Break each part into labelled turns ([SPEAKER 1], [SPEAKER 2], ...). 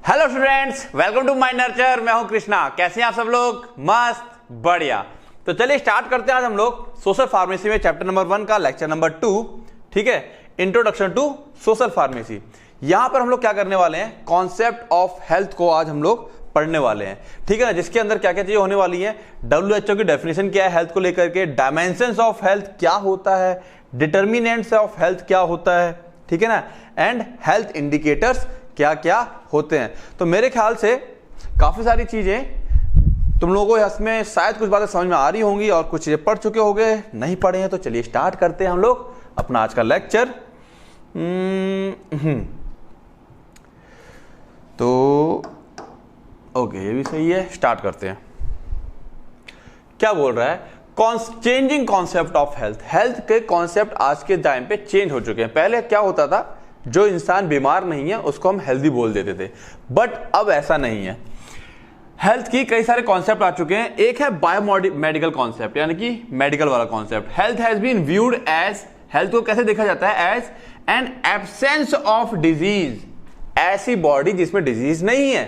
[SPEAKER 1] Hello students, welcome to my Nurture. मैं हूं कृष्णा। कैसे हैं आप सब लोग? मस्त, बढ़िया। तो चलिए स्टार्ट करते हैं आज हम लोग सोशल फार्मेसी में चैप्टर नंबर 1 का लेक्चर नंबर 2। ठीक है, इंट्रोडक्शन टू सोशल फार्मेसी। यहां पर हम लोग क्या करने वाले हैं, कॉन्सेप्ट ऑफ हेल्थ को आज हम लोग पढ़ने वाले हैं। ठीक है ना, जिसके अंदर क्या क्या चीजें होने वाली हैं, WHO की डेफिनेशन क्या है हेल्थ को लेकर के, डायमेंशंस ऑफ हेल्थ क्या होता है, डिटर्मिनेंट्स ऑफ हेल्थ क्या होता है, ठीक है ना, एंड हेल्थ इंडिकेटर्स क्या क्या होते हैं। तो मेरे ख्याल से काफी सारी चीजें तुम लोगों को इसमें शायद कुछ बातें समझ में आ रही होंगी और कुछ चीजें पढ़ चुके होंगे, नहीं पढ़े हैं तो चलिए स्टार्ट करते हैं हम लोग अपना आज का लेक्चर। तो ओके, ये भी सही है, स्टार्ट करते हैं। क्या बोल रहा है, changing concept of health. Health के कॉन्सेप्ट आज के टाइम पे चेंज हो चुके हैं। पहले क्या होता था, जो इंसान बीमार नहीं है उसको हम हेल्दी बोल देते थे, बट अब ऐसा नहीं है। हेल्थ की कई सारे कॉन्सेप्ट आ चुके हैं। एक है बायोमेडिकल कॉन्सेप्ट, यानी कि मेडिकल वाला concept. Health has been viewed as, health को कैसे देखा जाता है, as an absence of disease, ऐसी बॉडी जिसमें डिजीज नहीं है।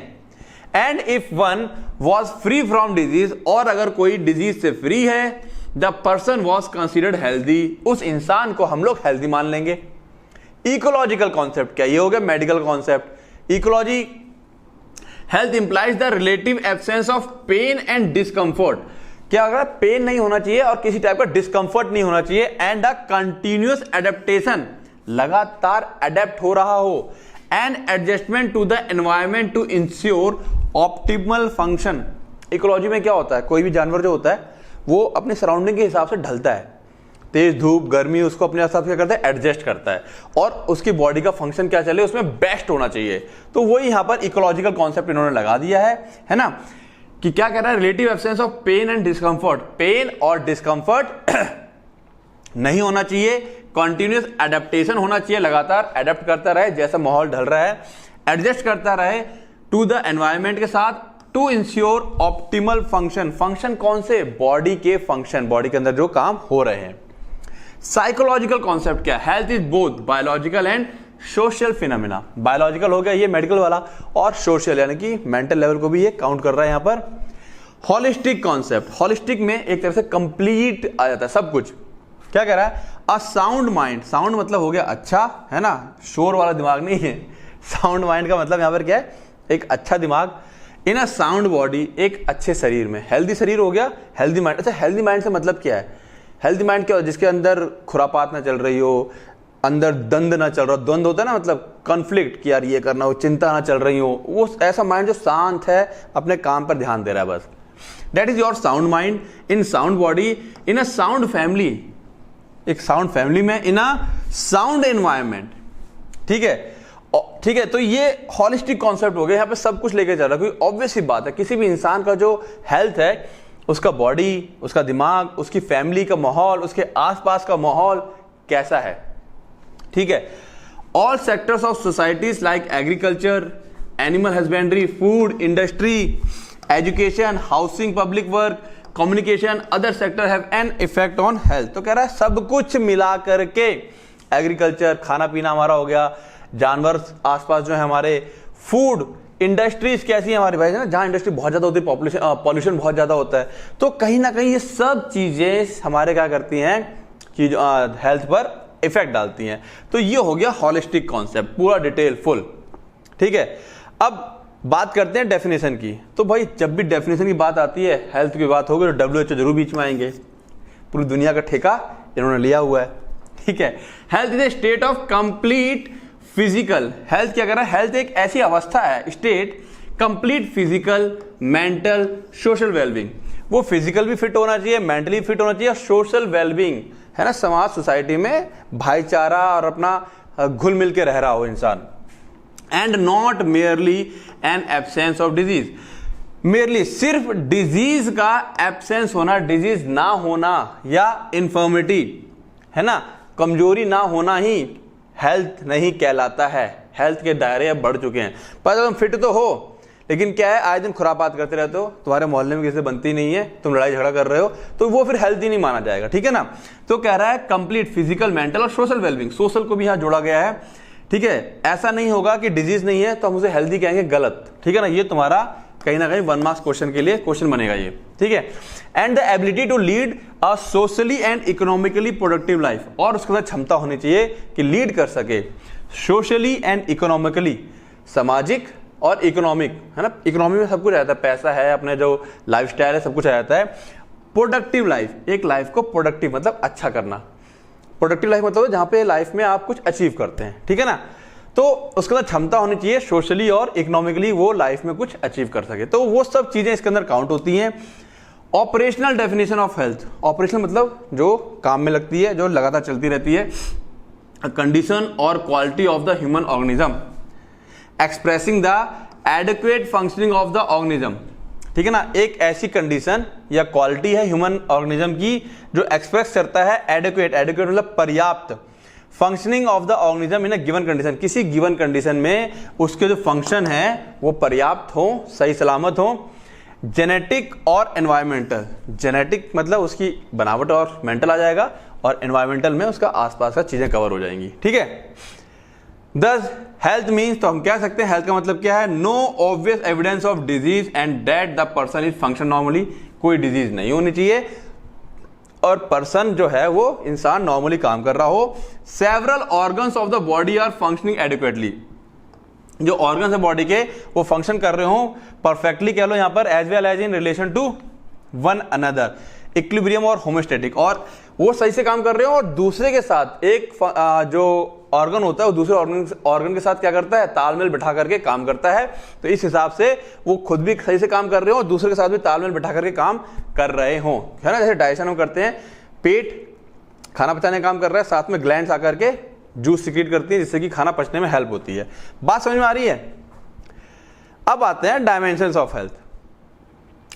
[SPEAKER 1] And if one was free from disease, और अगर कोई डिजीज से फ्री है, the person was considered healthy, उस इंसान को हम लोग हेल्दी मान लेंगे। इकोलॉजिकल कॉन्सेप्ट क्या, ये हो गया medical concept. Ecology, health implies the relative absence of pain and discomfort. क्या अगर पेन नहीं होना चाहिए और किसी टाइप का डिस्कंफर्ट नहीं होना चाहिए, एंड अ कंटिन्यूअस एडेप्टेशन, लगातार एडेप्ट हो रहा हो, and adjustment to the environment to ensure optimal function. Ecology में क्या होता है, कोई भी जानवर जो होता है वो अपने सराउंडिंग के हिसाब से ढलता है, तेज धूप गर्मी उसको अपने हिसाब से क्या करता है, एडजस्ट करता है, और उसकी बॉडी का फंक्शन क्या चले उसमें बेस्ट होना चाहिए। तो वही यहां पर इकोलॉजिकल कॉन्सेप्ट इन्होंने लगा दिया है ना, कि क्या कह रहा है, relative absence of pain and discomfort, pain और डिस्कंफर्ट नहीं होना चाहिए, कंटिन्यूअस एडेप्टेशन होना चाहिए, लगातार एडेप्ट करता रहे, जैसा माहौल ढल रहा है एडजस्ट करता रहे टू द एनवायरमेंट के साथ, to ensure optimal function. Function कौन से, बॉडी के फंक्शन, बॉडी के अंदर जो काम हो रहे हैं। साइकोलॉजिकल कॉन्सेप्ट क्या, health is both biological and social phenomena. Biological हो गया ये मेडिकल वाला, और सोशल यानी कि मेंटल लेवल को भी ये काउंट कर रहा है यहां पर। होलिस्टिक कॉन्सेप्ट, होलिस्टिक में एक तरह से कंप्लीट आ जाता है सब कुछ। क्या कह रहा है, अ साउंड माइंड, साउंड मतलब हो गया अच्छा, है ना, शोर वाला दिमाग नहीं है। साउंड माइंड का मतलब यहां पर क्या है, एक अच्छा दिमाग, इन अ साउंड बॉडी, एक अच्छे शरीर में। हेल्दी शरीर हो गया, हेल्दी माइंड। अच्छा, हेल्दी माइंड से मतलब क्या है, हेल्दी माइंड क्या हो, जिसके अंदर खुरापात ना चल रही हो, अंदर द्वंद ना चल रहा हो। द्वंद होता है ना, मतलब कॉन्फ्लिक्ट, कि यार ये करना हो, चिंता ना चल रही हो, वो ऐसा माइंड जो शांत है, अपने काम पर ध्यान दे रहा है बस। That is your sound mind in sound body, in a sound family, एक साउंड फैमिली में, इन अ साउंड एनवायरमेंट। ठीक है, ठीक है। तो ये होलिस्टिक कॉन्सेप्ट हो गया, यहाँ पे सब कुछ लेके चल रहा है। कोई ऑब्वियस सी बात है, किसी भी इंसान का जो हेल्थ है, उसका बॉडी, उसका दिमाग, उसकी फैमिली का माहौल, उसके आसपास का माहौल कैसा है। ठीक है, all sectors of societies like agriculture, animal husbandry, food industry, education, housing, public work, communication, other sector have an effect on health. तो कह रहा है सब कुछ मिला करके, एग्रीकल्चर खाना पीना हमारा हो गया, जानवर आसपास जो है हमारे, फूड इंडस्ट्रीज कैसी है हमारी भाई, है ना, जहां इंडस्ट्री बहुत ज्यादा होती है, पॉल्यूशन बहुत ज्यादा होता है, तो कहीं ना कहीं ये सब चीजें हमारे क्या करती हैं, चीज हेल्थ पर इफेक्ट डालती हैं। तो ये हो गया होलिस्टिक कॉन्सेप्ट, पूरा डिटेल फुल। ठीक है, अब बात करते हैं डेफिनेशन की। तो भाई जब भी डेफिनेशन की बात आती है, हेल्थ की बात होगी, तो WHO जरूर बीच में आएंगे, पूरी दुनिया का ठेका इन्होंने लिया हुआ है। ठीक है, health is a state of complete physical, health क्या कर रहा है, हेल्थ एक ऐसी अवस्था है, state, complete physical, mental, social wellbeing. वो फिजिकल भी फिट होना चाहिए, मेंटली फिट होना चाहिए, सोशल वेलबींग, है ना, समाज सोसाइटी में भाईचारा और अपना घुल मिल के रह रहा हो इंसान। And not merely N absence of disease, merely सिर्फ डिजीज का एब्सेंस होना, डिजीज ना होना या इन्फर्मिटी, है ना, कमजोरी ना होना ही हेल्थ नहीं कहलाता है। हेल्थ के दायरे अब बढ़ चुके हैं। पर तुम फिट तो हो, लेकिन क्या है, आए दिन खुरापात करते रहते हो, तुम्हारे मोहल्ले में किसी से बनती नहीं है, तुम लड़ाई झगड़ा कर रहे हो, तो वो फिर हेल्थ ही नहीं माना जाएगा। ठीक है ना, तो कह रहा है कंप्लीट फिजिकल, मेंटल और सोशल वेलबींग। सोशल को भी यहां जोड़ा गया है, ठीक है, ऐसा नहीं होगा कि डिजीज नहीं है तो हम उसे हेल्दी कहेंगे, गलत, ठीक है ना। ये तुम्हारा कहीं ना कहीं 1 मार्क्स क्वेश्चन के लिए क्वेश्चन बनेगा ये, ठीक है। And the ability to lead a socially and economically productive life, और उसके अंदर क्षमता होनी चाहिए कि लीड कर सके सोशली एंड इकोनॉमिकली, सामाजिक और इकोनॉमिक, है ना। इकोनॉमी में सब कुछ रहता है, पैसा है, अपने जो लाइफस्टाइल है, सब कुछ रहता है। प्रोडक्टिव लाइफ, एक लाइफ को प्रोडक्टिव मतलब अच्छा करना, प्रोडक्टिव लाइफ मतलब जहां पे लाइफ में आप कुछ अचीव करते हैं, ठीक है ना। तो उसके अंदर क्षमता होनी चाहिए सोशली और इकोनॉमिकली वो लाइफ में कुछ अचीव कर सके, तो वो सब चीजें इसके अंदर काउंट होती हैं। Operational definition of health, operational मतलब जो काम में लगती है, जो लगातार चलती रहती है। कंडीशन और quality of the human organism expressing the adequate functioning of the organism, ठीक है ना। एक ऐसी कंडीशन या क्वालिटी है ह्यूमन ऑर्गेनिज्म की जो एक्सप्रेस करता है एडिक्वेट, एडिक्वेट मतलब पर्याप्त, functioning of the organism in a given condition, किसी गिवन कंडीशन में उसके जो फंक्शन है वो पर्याप्त हो, सही सलामत हो। जेनेटिक और एनवायरमेंटल, जेनेटिक मतलब उसकी बनावट और मेंटल आ जाएगा, और एनवायरमेंटल में उसका आसपास का चीजें कवर हो जाएंगी, ठीक है। दस हेल्थ मीन्स, तो हम कह सकते हैं हेल्थ का मतलब क्या है, no obvious evidence of disease and that the person is function normally, कोई डिजीज नहीं होनी चाहिए और पर्सन जो है वो इंसान नॉर्मली काम कर रहा हो। Several organs of the body are functioning adequately, जो ऑर्गन्स है बॉडी के वो फंक्शन कर रहे हो परफेक्टली, कह लो यहां पर, as well as in relation to one another, equilibrium और होमोस्टैटिक, और वो सही से काम कर रहे हो और दूसरे के साथ एक जो ऑर्गन होता है वो दूसरे ऑर्गन के साथ क्या करता है, तालमेल बिठा करके काम करता है। तो इस हिसाब से वो खुद भी सही से काम कर रहे हो और दूसरे के साथ भी तालमेल बिठा करके काम कर रहे हो, है ना। जैसे डाइजेशन हम करते हैं, पेट खाना पचाने का काम कर रहा है, साथ में ग्लैंड्स आकर के जूस सीक्रेट करती है जिससे कि खाना पचने में हेल्प होती है। बात समझ में आ रही है। अब आते हैं डायमेंशंस ऑफ हेल्थ।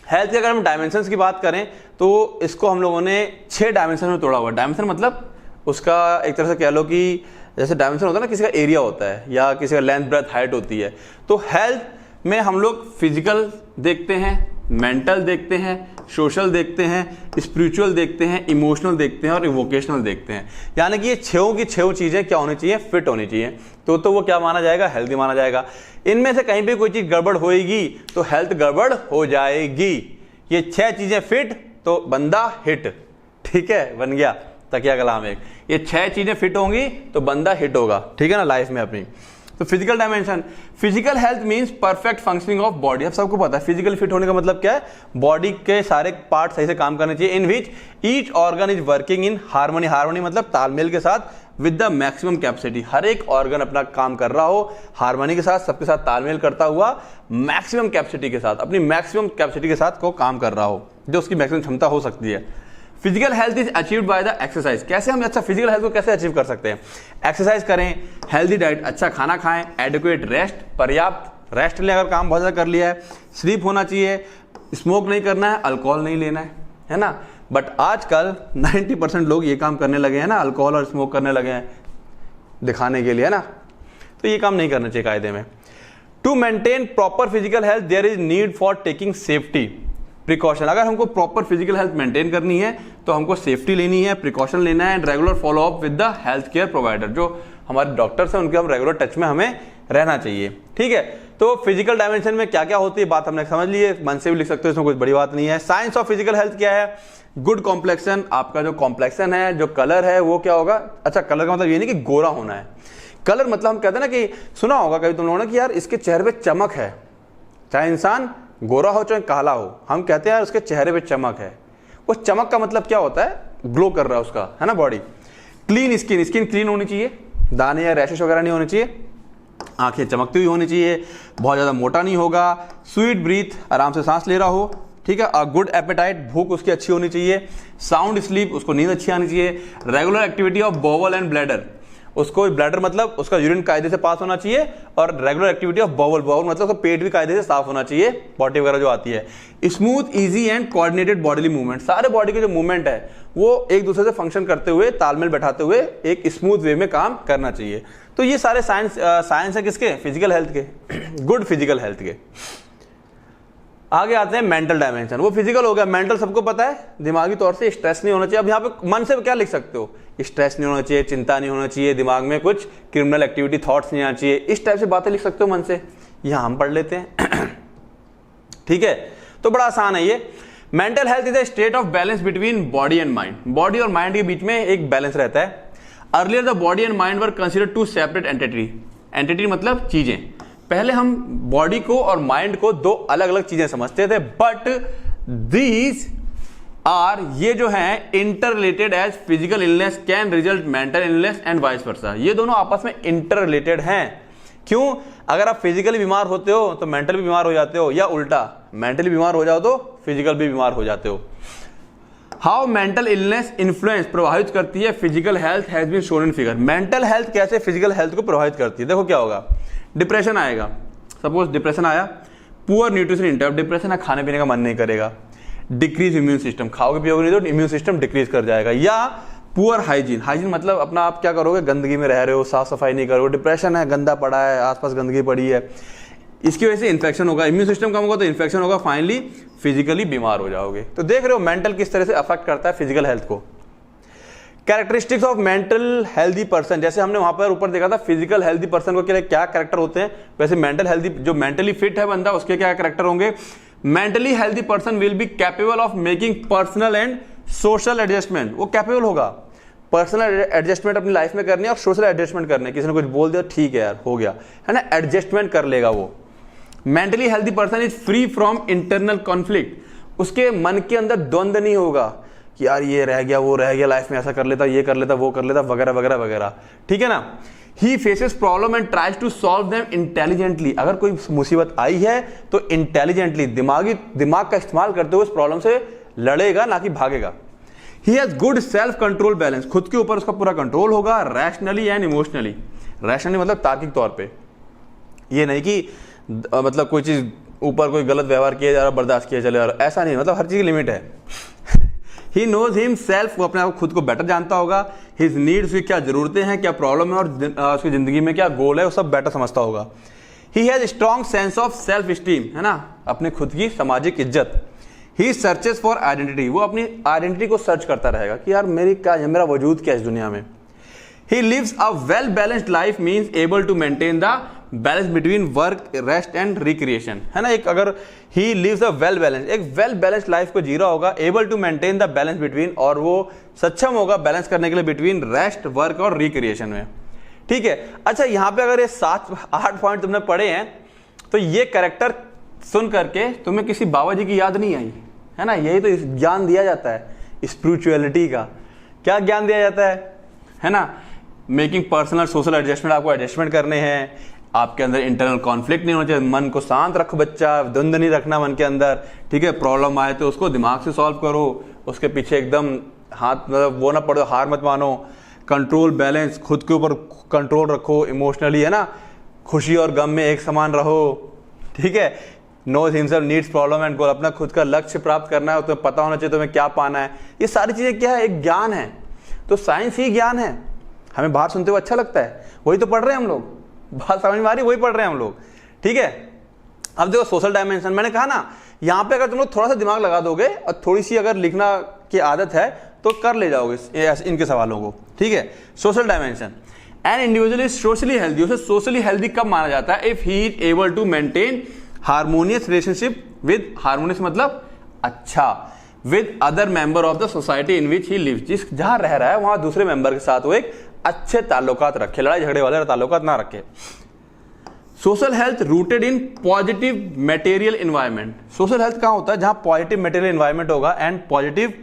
[SPEAKER 1] हेल्थ की अगर हम डायमेंशंस की बात करें तो इसको हम लोगों ने 6 डायमेंशन में तोड़ा हुआ। डायमेंशन मतलब उसका एक तरह से कह लो कि जैसे डायमेंशन होता है ना, किसी का एरिया होता है या किसी का लेंथ ब्रेथ हाइट होती है, तो हेल्थ में हम लोग फिजिकल देखते हैं, मेंटल देखते हैं, सोशल देखते हैं, स्पिरिचुअल देखते हैं, इमोशनल देखते हैं और इवोकेशनल देखते हैं। यानी कि ये 6 की 6 चीजें क्या होनी चाहिए, फिट होनी चाहिए, तो वो क्या माना जाएगा, हेल्थी माना जाएगा। इनमें से कहीं पे कोई चीज गड़बड़ होएगी तो हेल्थ गड़बड़ हो जाएगी। ये 6 चीजें फिट तो बंदा हिट, ठीक है, बन गया तकिया कलाम एक। ये 6 चीजें फिट होंगी तो बंदा हिट होगा, ठीक है ना, लाइफ में अपनी। तो physical dimension, physical health means perfect functioning of body. अब सबको पता है फिजिकल फिट होने का मतलब क्या है, बॉडी के सारे पार्ट सही से काम करने चाहिए, in which each organ is working in harmony. Harmony मतलब तालमेल के साथ, विद द मैक्सिमम कैपेसिटी, हर एक ऑर्गन अपना काम कर रहा हो हार्मनी के साथ, सबके साथ तालमेल करता हुआ मैक्सिमम कैपेसिटी के साथ, अपनी मैक्सिमम कैपेसिटी के साथ को काम कर रहा हो, जो उसकी मैक्सिमम क्षमता हो सकती है। Physical health is achieved by the exercise. कैसे हम अच्छा फिजिकल हेल्थ को कैसे अचीव कर सकते हैं, एक्सरसाइज करें, हेल्दी डाइट, अच्छा खाना खाएं, एडिक्वेट रेस्ट, पर्याप्त रेस्ट लें अगर काम बहुत ज़्यादा कर लिया है, स्लीप होना चाहिए, स्मोक नहीं करना है, अल्कोहल नहीं लेना है ना। बट आजकल 90% लोग ये काम करने लगे हैं ना, अल्कोहल और स्मोक करने लगे हैं दिखाने के लिए, है ना। तो ये काम नहीं करना चाहिए कायदे में। To maintain proper physical health there is need for taking safety precaution. अगर हमको प्रॉपर फिजिकल हेल्थ मेंटेन करनी है तो हमको सेफ्टी लेनी है, प्रिकॉशन लेना है, regular follow up with the health care provider, जो हमारे डॉक्टर्स हैं उनके हम रेगुलर टच में हमें रहना चाहिए, ठीक है। तो फिजिकल डायमेंशन में क्या क्या होती है बात हमने समझ ली है, मन से भी लिख सकते हो, इसमें कुछ बड़ी बात नहीं है। साइंस ऑफ फिजिकल हेल्थ क्या है, गुड कॉम्प्लेक्शन, आपका जो कॉम्प्लेक्शन है, जो कलर है वो क्या होगा, अच्छा कलर का मतलब ये नहीं कि गोरा होना है, कलर मतलब हम कहते हैं ना कि सुना होगा कभी तुम लोगों ने कि यार इसके चेहरे पे चमक है, चाहे इंसान गोरा हो चाहे काला हो, हम कहते हैं यार उसके चेहरे पे चमक है। वो चमक का मतलब क्या होता है, ग्लो कर रहा है उसका, है ना body. Clean skin, skin clean होनी चाहिए, दाने या रैशेस वगैरह नहीं होने चाहिए, आंखें चमकती हुई होनी चाहिए, बहुत ज़्यादा मोटा नहीं होगा, स्वीट ब्रीथ, आराम से सांस ले रहा हो, ठीक है। अ गुड एपेटाइट, भूख उसकी अच्छी होनी चाहिए, साउंड स्लीप, उसको नींद अच्छी आनी चाहिए, regular activity of bowel and bladder, उसको ब्लैडर मतलब उसका यूरिन कायदे से पास होना चाहिए, और regular activity of bowel, bowel मतलब उसका पेट भी कायदे से साफ होना चाहिए, पॉटी वगैरह जो आती है। Smooth easy and coordinated bodily movement, सारे बॉडी के जो मूवमेंट है वो एक दूसरे से फंक्शन करते हुए, तालमेल बैठाते हुए एक स्मूथ वे में काम करना चाहिए। तो ये सारे साइंस है किसके, फिजिकल हेल्थ के, गुड फिजिकल हेल्थ के। आगे आते हैं मेंटल डायमेंशन। वो फिजिकल हो गया, मेंटल सबको पता है, दिमागी तौर से स्ट्रेस नहीं होना चाहिए। अब यहाँ पे मन से क्या लिख सकते हो, स्ट्रेस नहीं होना चाहिए, चिंता नहीं होना चाहिए, दिमाग में कुछ क्रिमिनल एक्टिविटी थॉट्स नहीं आना चाहिए, इस टाइप से बातें लिख सकते हो मन से। यहाँ हम पढ़ लेते हैं ठीक है, तो बड़ा आसान है ये। Mental health is a state of balance between body and mind. Body और माइंड के बीच में एक बैलेंस रहता है। Earlier the body and mind were considered two separate entity. Entity मतलब चीजें। पहले हम बॉडी को और माइंड को दो अलग अलग चीजें समझते थे, बट दीज आर, ये जो है interrelated as physical illness can result mental illness and vice versa. ये दोनों आपस में इंटर रिलेटेड हैं। क्यों? अगर आप फिजिकली बीमार होते हो तो मेंटल भी बीमार हो जाते हो, या उल्टा मेंटली बीमार हो जाओ तो फिजिकल भी बीमार हो जाते हो। हाउ मेंटल इलनेस इन्फ्लुएंस, प्रभावित करती है physical health has been shown in figure. Mental health कैसे फिजिकल हेल्थ को प्रभावित करती है, देखो क्या होगा। डिप्रेशन आएगा, सपोज डिप्रेशन आया, पुअर न्यूट्रिशन इंटेक, डिप्रेशन है, खाने पीने का मन नहीं करेगा। डिक्रीज इम्यून सिस्टम, खाओगे पियोगे नहीं तो इम्यून सिस्टम डिक्रीज कर जाएगा। या पुअर हाइजीन, हाइजीन मतलब अपना आप क्या करोगे, गंदगी में रह रहे हो, साफ सफाई नहीं करोगे, डिप्रेशन है, गंदा पड़ा है, आसपास गंदगी पड़ी है, इसकी वजह से इन्फेक्शन होगा, इम्यून सिस्टम कम होगा तो इन्फेक्शन होगा, फाइनली फिजिकली बीमार हो जाओगे। तो देख रहे हो मेंटल किस तरह से अफेक्ट करता है फिजिकल हेल्थ को। Characteristics of mental healthy person, जैसे हमने वहां पर ऊपर देखा था फिजिकल हेल्दी पर्सन को क्या कैरेक्टर होते हैं, वैसे मेंटल हेल्दी, जो मेंटली फिट है बंदा, उसके क्या कैरेक्टर होंगे। Mentally healthy person will be capable of making personal and social adjustment. वो कैपेबल होगा पर्सनल एडजस्टमेंट अपनी लाइफ में करनी है और सोशल एडजस्टमेंट करने। किसी ने कुछ बोल दिया, ठीक है यार हो गया, है ना, एडजस्टमेंट कर लेगा वो। Mentally healthy person is free from internal conflict. उसके मन के अंदर द्वंद्व नहीं होगा कि यार ये रह गया, वो रह गया, लाइफ में ऐसा कर लेता, ये कर लेता, वो कर लेता, वगैरह वगैरह वगैरह, ठीक है ना। He faces problem and tries to solve them intelligently. अगर कोई मुसीबत आई है तो इंटेलिजेंटली, दिमाग का इस्तेमाल करते हुए उस प्रॉब्लम से लड़ेगा, ना कि भागेगा। He has good self control balance, खुद के ऊपर उसका पूरा कंट्रोल होगा। रैशनली एंड इमोशनली, रैशनली मतलब तार्किक तौर पे, ये नहीं कि मतलब कोई चीज ऊपर कोई गलत व्यवहार किया जा रहा बर्दाश्त किया चले, और ऐसा नहीं, मतलब हर चीज की लिमिट है। ही नोज हिमसेल्फ, वो अपने आप खुद को बेटर जानता होगा। हिज नीड्स, उसकी क्या जरूरतें हैं, क्या प्रॉब्लम है, और उसकी जिंदगी में क्या गोल है, वो सब बेटर समझता होगा। He has strong sense of self esteem, है ना, अपने खुद की सामाजिक इज्जत। ही सर्चेस फॉर आइडेंटिटी, वो अपनी आइडेंटिटी को सर्च करता रहेगा कि यार मेरी क्या है, मेरा वजूद क्या है इस दुनिया में। He lives a well balanced life means able to maintain the balance between work, rest and recreation, है ना। एक अगर he lives a well balance, एक वेल बैलेंस्ड लाइफ को जी रहा होगा, able to maintain the balance between, और वो सक्षम होगा बैलेंस करने के लिए बिटवीन रेस्ट, वर्क और रिक्रिएशन में, ठीक है। अच्छा, यहाँ पे अगर ये 7-8 पॉइंट तुमने पढ़े हैं तो ये कैरेक्टर सुन करके तुम्हें किसी बाबा जी की याद नहीं आई, है ना। यही तो ज्ञान दिया जाता है स्पिरिचुअलिटी का। क्या ज्ञान दिया जाता है ना, मेकिंग पर्सनल सोशल एडजस्टमेंट, आपको एडजस्टमेंट करने हैं, आपके अंदर इंटरनल कॉन्फ्लिक्ट नहीं होना चाहिए, मन को शांत रखो बच्चा, द्वंद्व नहीं रखना मन के अंदर, ठीक है। प्रॉब्लम आए तो उसको दिमाग से सॉल्व करो, उसके पीछे एकदम हाथ, मतलब वो ना पड़ो, हार मत मानो। कंट्रोल बैलेंस, खुद के ऊपर कंट्रोल रखो इमोशनली, है ना, खुशी और गम में एक समान रहो, ठीक है। Knows himself needs problem and goal, अपना खुद का लक्ष्य प्राप्त करना है, तुम्हें पता होना चाहिए तुम्हें क्या पाना है। ये सारी चीजें क्या है, एक ज्ञान है। तो साइंस ही ज्ञान है। हमें बाहर सुनते हुए अच्छा लगता है, वही तो पढ़ रहे हैं हम लोग, बात समझ में आ रही, वही पढ़ रहे हैं हम लोग, ठीक है। अब देखो सोशल डायमेंशन, मैंने कहा ना, यहाँ पे अगर तुम लोग थोड़ा सा दिमाग लगा दोगे और थोड़ी सी अगर लिखना की आदत है तो कर ले जाओगे इनके सवालों को, ठीक है। Social dimension, an individual is socially healthy, उसे सोशली हेल्दी कब माना जाता है, if he is able to maintain harmonious relationship with, harmonious मतलब अच्छा, with other member of the society in which he lives, जिस जहां रह रहा है वहां दूसरे मेंबर के साथ वो एक अच्छे ताल्लुकात रखे, लड़ाई झगड़े वाले ताल्लुकात ना रखे। Social health rooted in positive material environment, social health कहां होता है, जहां पॉजिटिव मटेरियल एनवायरनमेंट होगा एंड पॉजिटिव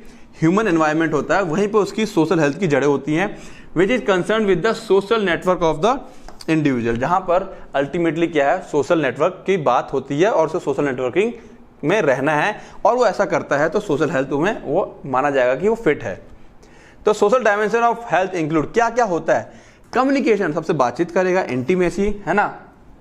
[SPEAKER 1] ह्यूमन एनवायरनमेंट होता है, वहीं पे उसकी सोशल हेल्थ की जड़ें होती हैं, which is concern with the social network of the individual, जहां पर अल्टीमेटली क्या है, सोशल नेटवर्क की बात होती है और उसे सोशल नेटवर्किंग में रहना है, और वो ऐसा करता है तो सोशल हेल्थ में वो माना जाएगा कि वो फिट है। तो social dimension of health include क्या क्या होता है, कम्युनिकेशन, सबसे बातचीत करेगा, इंटीमेसी, है ना,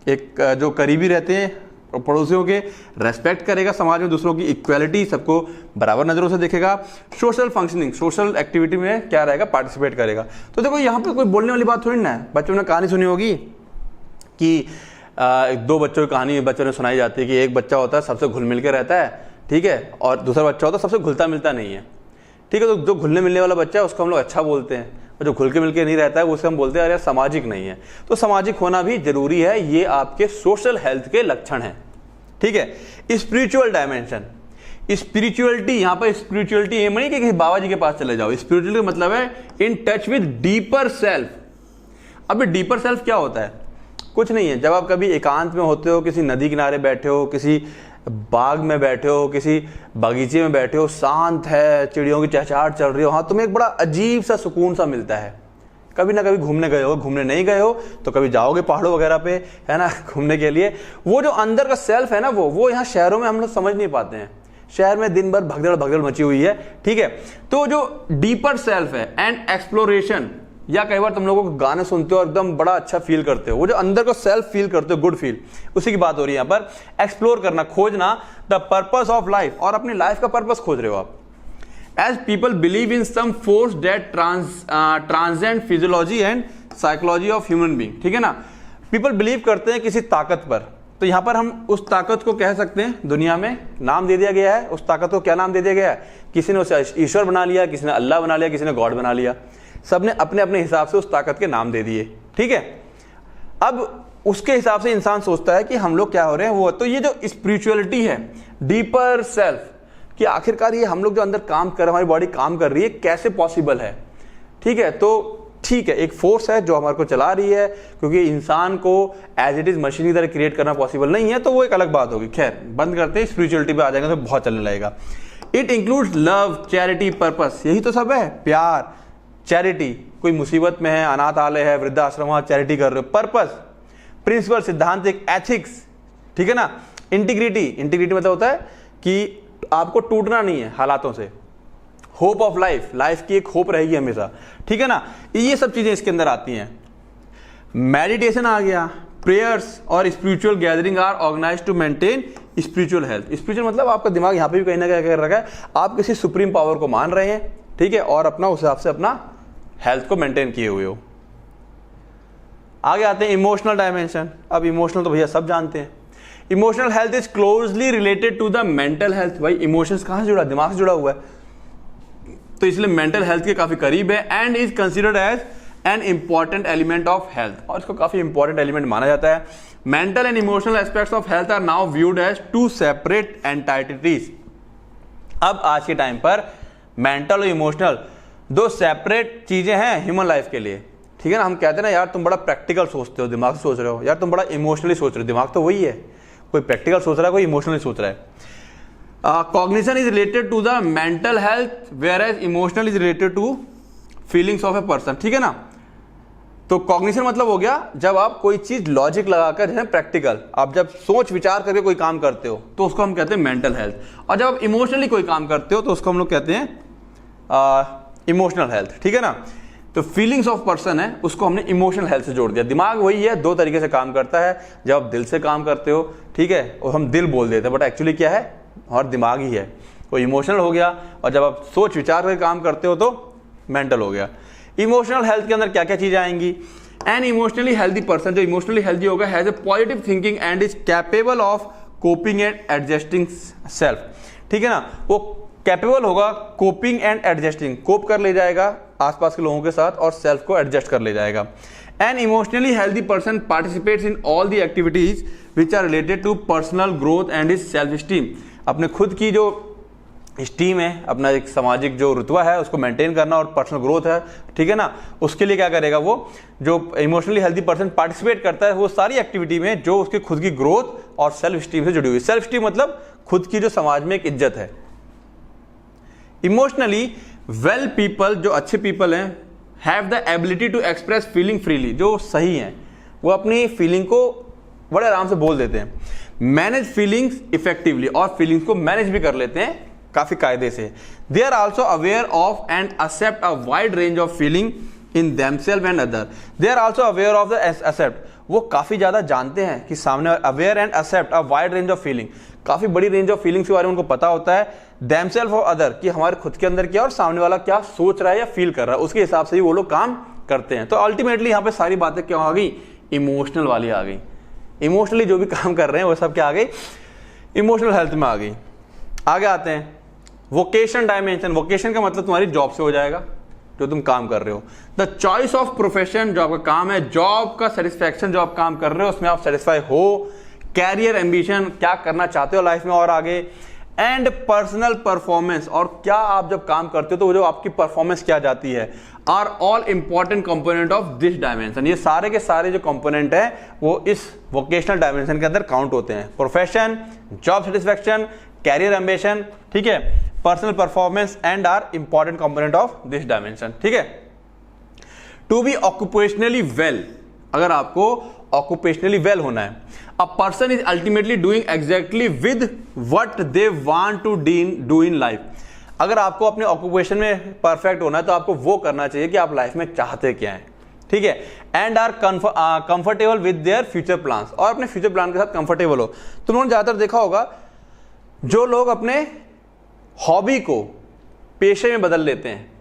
[SPEAKER 1] एक जो करीबी रहते हैं पड़ोसियों के, रेस्पेक्ट करेगा समाज में दूसरों की, इक्वालिटी, सबको बराबर नजरों से देखेगा, सोशल फंक्शनिंग, सोशल एक्टिविटी में क्या रहेगा, पार्टिसिपेट करेगा। तो देखो यहाँ पे कोई बोलने वाली बात थोड़ी ना है, बच्चों ने कहानी सुनी होगी कि दो बच्चों की कहानी बच्चों ने सुनाई जाती है कि एक बच्चा होता है सबसे घुल मिल के रहता है, ठीक है, और दूसरा बच्चा होता है सबसे घुलता मिलता नहीं है, ठीक है। तो जो घुलने मिलने वाला बच्चा है उसको हम लोग अच्छा बोलते हैं, और जो घुल के मिल के नहीं रहता है उसे हम बोलते हैं अरे सामाजिक नहीं है। तो सामाजिक होना भी जरूरी है, ये आपके सोशल हेल्थ के लक्षण हैं, ठीक है। स्पिरिचुअल डायमेंशन, स्पिरिचुअलिटी, यहाँ पर स्पिरिचुअलिटी ये नहीं कि किसी बाबा जी के पास चले जाओ, स्पिरिचुअलिटी मतलब है in touch with deeper self. अब डीपर सेल्फ क्या होता है? कुछ नहीं है, जब आप कभी एकांत में होते हो, किसी नदी किनारे बैठे हो, किसी बाग में बैठे हो, किसी बगीचे में बैठे हो, शांत है, चिड़ियों की चहचहाट चल रही हो, हाँ तुम्हें एक बड़ा अजीब सा सुकून सा मिलता है। कभी ना कभी घूमने गए हो, घूमने नहीं गए हो तो कभी जाओगे पहाड़ों वगैरह पे, है ना, घूमने के लिए। वो जो अंदर का सेल्फ है ना, वो यहाँ शहरों में हम लोग समझ नहीं पाते हैं। शहर में दिन भर भगदड़ भगदड़ मची हुई है, ठीक है। तो जो डीपर सेल्फ है एंड एक्सप्लोरेशन, या कई बार तुम लोगों को गाने सुनते हो एकदम बड़ा अच्छा फील करते हो, वो जो अंदर को सेल्फ फील करते हो, गुड फील, उसी की बात हो रही है यहाँ पर। एक्सप्लोर करना, खोजना, द पर्पस ऑफ लाइफ, और अपनी लाइफ का पर्पस खोज रहे हो आप। As people believe in some force that transcend physiology and psychology of human being, ठीक है ना। पीपल बिलीव करते हैं किसी ताकत पर, तो यहां पर हम उस ताकत को कह सकते हैं, दुनिया में नाम दे दिया गया है उस ताकत को। क्या नाम दे दिया गया है? किसी ने उसे ईश्वर बना लिया, किसी ने अल्लाह बना लिया, किसी ने गॉड बना लिया, सबने अपने अपने हिसाब से उस ताकत के नाम दे दिए, ठीक है। अब उसके हिसाब से इंसान सोचता है कि हम लोग क्या हो रहे हैं वो। तो ये जो स्पिरिचुअलिटी है, डीपर सेल्फ, कि आखिरकार ये हम लोग जो अंदर काम कर रहे हैं, हमारी बॉडी काम कर रही है, कैसे पॉसिबल है, ठीक है। तो ठीक है, एक फोर्स है जो हमारे को चला रही है, क्योंकि इंसान को एज इट इज मशीन की तरह क्रिएट करना पॉसिबल नहीं है, तो वो एक अलग बात होगी। खैर, बंद करते हैं, स्पिरिचुअलिटी पे आ जाएंगे तो बहुत चलने लगेगा। It includes love, charity, purpose, यही तो सब है। प्यार, चैरिटी, कोई मुसीबत में है, अनाथालय है, वृद्धाश्रम, चैरिटी कर रहे हो। पर्पस, प्रिंसिपल, सिद्धांत, एक एथिक्स, ठीक है ना। इंटीग्रिटी, इंटीग्रिटी मतलब होता है कि आपको टूटना नहीं है हालातों से। होप ऑफ लाइफ, लाइफ की एक होप रहेगी हमेशा, ठीक है ना। ये सब चीजें इसके अंदर आती हैं। मेडिटेशन आ गया, प्रेयर्स और spiritual gathering are organized to maintain spiritual health. Spiritual मतलब आपका दिमाग यहाँ पे भी कहीं ना कहीं कर रखा है, आप किसी सुप्रीम पावर को मान रहे हैं, ठीक है, और अपना उस हिसाब से अपना हेल्थ को मेंटेन किए हुए हो। आगे आते हैं इमोशनल डायमेंशन। अब इमोशनल तो भैया सब जानते हैं। Emotional health is closely related to the mental health. भाई इमोशंस कहां से जुड़ा? दिमाग से जुड़ा हुआ है, तो इसलिए मेंटल हेल्थ के काफी करीब है। And is considered as an important element of health, और इसको काफी इंपॉर्टेंट एलिमेंट माना जाता है। Mental and emotional aspects of health are now viewed as two separate entities. अब आज के टाइम पर मेंटल और इमोशनल दो सेपरेट चीजें हैं ह्यूमन लाइफ के लिए, ठीक है ना। हम कहते हैं ना यार तुम बड़ा प्रैक्टिकल सोचते हो, दिमाग से सोच रहे हो, यार तुम बड़ा इमोशनली सोच रहे हो, दिमाग तो वही है, कोई प्रैक्टिकल सोच रहा है, कोई इमोशनली सोच रहा है। Cognition is related to the mental health whereas emotional is related to feelings of a person, ठीक है ना। तो कॉग्निशन मतलब हो गया जब आप कोई चीज लॉजिक लगाकर, जैसे प्रैक्टिकल, आप जब सोच विचार करके कोई काम करते हो तो उसको हम कहते हैं मेंटल हेल्थ, और जब आप इमोशनली कोई काम करते हो तो उसको हम लोग कहते हैं इमोशनल हेल्थ, ठीक है ना। तो फीलिंग्स ऑफ पर्सन है उसको हमने इमोशनल हेल्थ से जोड़ दिया। दिमाग वही है, दो तरीके से काम करता है। जब आप दिल से काम करते हो, ठीक है, और हम दिल बोल देते हैं, बट एक्चुअली क्या है, और दिमाग ही है। तो इमोशनल हो गया, और जब आप सोच विचार करके काम करते हो तो मेंटल हो गया। इमोशनल हेल्थ के अंदर क्या क्या चीजें आएंगी? एन इमोशनली हेल्दी पर्सन, जो इमोशनली हेल्दी होगा, has a positive thinking and is capable of coping and adjusting self, ठीक है ना। वो कैपेबल होगा कोपिंग एंड एडजस्टिंग, कोप कर ले जाएगा आसपास के लोगों के साथ और सेल्फ को एडजस्ट कर ले जाएगा। An emotionally healthy person participates in all the activities which are related to personal growth and is self esteem. अपने खुद की जो स्टीम है, अपना एक सामाजिक जो रुतबा है उसको मेंटेन करना, और पर्सनल ग्रोथ है, ठीक है ना, उसके लिए क्या करेगा वो जो इमोशनली हेल्दी पर्सन पार्टिसिपेट करता है वो सारी एक्टिविटी में जो उसकी खुद की ग्रोथ और सेल्फ स्टीम से जुड़ी हुई। सेल्फ स्टीम मतलब खुद की जो समाज में एक इज्जत है। इमोशनली वेल पीपल, जो अच्छे पीपल हैं, have the ability to express feeling freely, जो सही हैं वो अपनी फीलिंग को बड़े आराम से बोल देते हैं। मैनेज फीलिंग्स इफेक्टिवली, और फीलिंग्स को मैनेज भी कर लेते हैं काफी कायदे से। They are also aware of and accept a wide range of feeling in themselves and other. They are also aware of the accept, वो काफी ज्यादा जानते हैं कि सामने, aware and accept a wide range of feeling, काफी बड़ी range of feelings के बारे में उनको पता होता है। देमसेल्फ और अदर, कि हमारे खुद के अंदर क्या और सामने वाला क्या सोच रहा है या फील कर रहा है, उसके हिसाब से ही वो लोग काम करते हैं। तो अल्टीमेटली यहाँ पे सारी बातें क्या आ गई? इमोशनल वाली आ गई, इमोशनली जो भी काम कर रहे हैं वो सब क्या आ गई, इमोशनल हेल्थ में आ गई। आगे आते हैं वोकेशन डायमेंशन। वोकेशन का मतलब तुम्हारी जॉब से हो जाएगा, जो तुम काम कर रहे हो। द चॉइस ऑफ प्रोफेशन, जो आपका काम है, जॉब का सेटिस्फैक्शन, जो आप काम कर रहे हो उसमें आप सेटिस्फाई हो। कैरियर एम्बिशन, क्या करना चाहते हो लाइफ में और आगे। एंड पर्सनल परफॉर्मेंस, और क्या आप जब काम करते हो तो वो जो आपकी परफॉर्मेंस क्या जाती है, are all important component of this dimension. ये सारे के सारे जो कंपोनेंट है वो इस वोकेशनल डायमेंशन के अंदर काउंट होते हैं। Profession, job satisfaction, career ambition, ठीक है, personal performance and are important component of this dimension, ठीक है। टू बी ऑक्यूपेशनली वेल, अगर आपको ऑक्यूपेशनली वेल होना है, a person is ultimately doing exactly with what they want to do in life. अगर आपको अपने ऑक्यूपेशन में परफेक्ट होना है तो आपको वो करना चाहिए कि आप लाइफ में चाहते क्या हैं, ठीक है। And are comfortable with their future plans, और अपने फ्यूचर प्लान के साथ कंफर्टेबल हो। तुम लोगों ने ज्यादातर देखा होगा जो लोग अपने हॉबी को पेशे में बदल लेते हैं,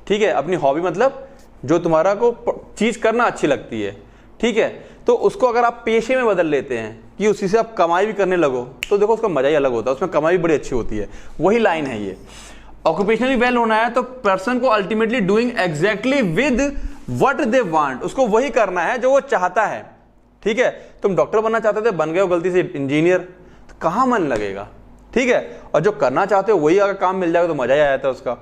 [SPEAKER 1] ठीक है। अपनी हॉबी मतलब जो तुम्हारा को चीज करना अच्छी लगती है, ठीक है, तो उसको अगर आप पेशे में बदल लेते हैं कि उसी से आप कमाई भी करने लगो, तो देखो उसका मजा ही अलग होता है, उसमें कमाई भी बड़ी अच्छी होती है। वही लाइन है ये। ऑक्यूपेशनली वेल होना है तो पर्सन को ultimately doing exactly with what they want, उसको वही करना है जो वो चाहता है, ठीक है। तुम डॉक्टर बनना चाहते थे, बन गए हो गलती से इंजीनियर, तो कहां मन लगेगा, ठीक है। और जो करना चाहते हो वही अगर काम मिल जाएगा तो मजा ही आ जाता है उसका।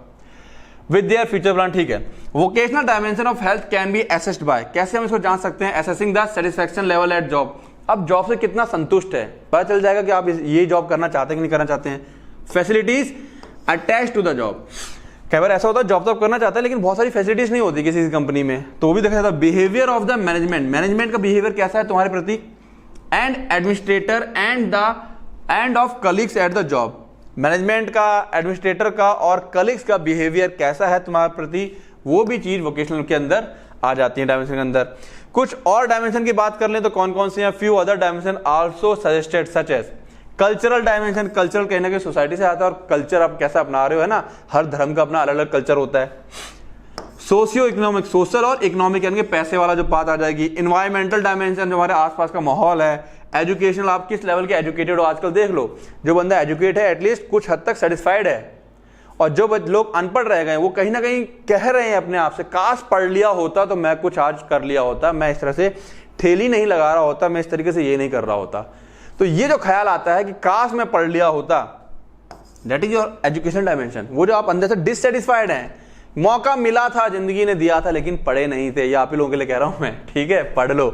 [SPEAKER 1] विद देयर फ्यूचर प्लान, ठीक है। Vocational dimension of health can be assessed by, कैसे हम इसको जान सकते हैं, assessing the satisfaction level at job. अब जॉब से कितना संतुष्ट है पता चल जाएगा कि आप ये जॉब करना चाहते हैं कि नहीं करना चाहते हैं। Facilities attach to the job, कई बार ऐसा होता है जॉब तो आप करना चाहते हैं लेकिन बहुत सारी फैसिलिटीज नहीं होती किसी कंपनी में, तो वो भी देखा जाता है। Behaviour of the management, management का बिहेवियर कैसा है तुम्हारे प्रति, and administrator end of colleagues at the job, management का, एडमिनिस्ट्रेटर का और कलीग्स का बिहेवियर कैसा है तुम्हारे प्रति, वो भी चीज वोकेशनल के अंदर आ जाती है, डायमेंशन के अंदर। कुछ और डायमेंशन की बात कर लें तो कौन कौन से हैं, few other dimension also suggested such as cultural dimension. Cultural कहीं ना कहीं सोसाइटी से आता है और कल्चर आप कैसा अपना रहे हो, है ना, हर धर्म का अपना अलग अलग कल्चर होता है। सोशियो इकोनॉमिक, सोशल और इकोनॉमिक यानी कि पैसे वाला जो बात आ जाएगी। इन्वायरमेंटल डायमेंशन, जो हमारे आसपास का माहौल है। एजुकेशनल, आप किस लेवल के एजुकेटेड हो, आजकल देख लो जो बंदा एजुकेट है एटलीस्ट कुछ हद तक सेटिस्फाइड है, और जो लोग अनपढ़ रह गए वो कहीं ना कहीं कह रहे हैं अपने आप से, काश पढ़ लिया होता तो मैं कुछ आज कर लिया होता, मैं इस तरह से ठेली नहीं लगा रहा होता, मैं इस तरीके से ये नहीं कर रहा होता। तो ये जो ख्याल आता है कि काश मैं पढ़ लिया होता, that is your education dimension. वो जो आप अंदर से डिससेटिस्फाइड हैं, मौका मिला था, जिंदगी ने दिया था लेकिन पढ़े नहीं थे, ये आप ही लोगों के लिए कह रहा हूं मैं, ठीक है, पढ़ लो,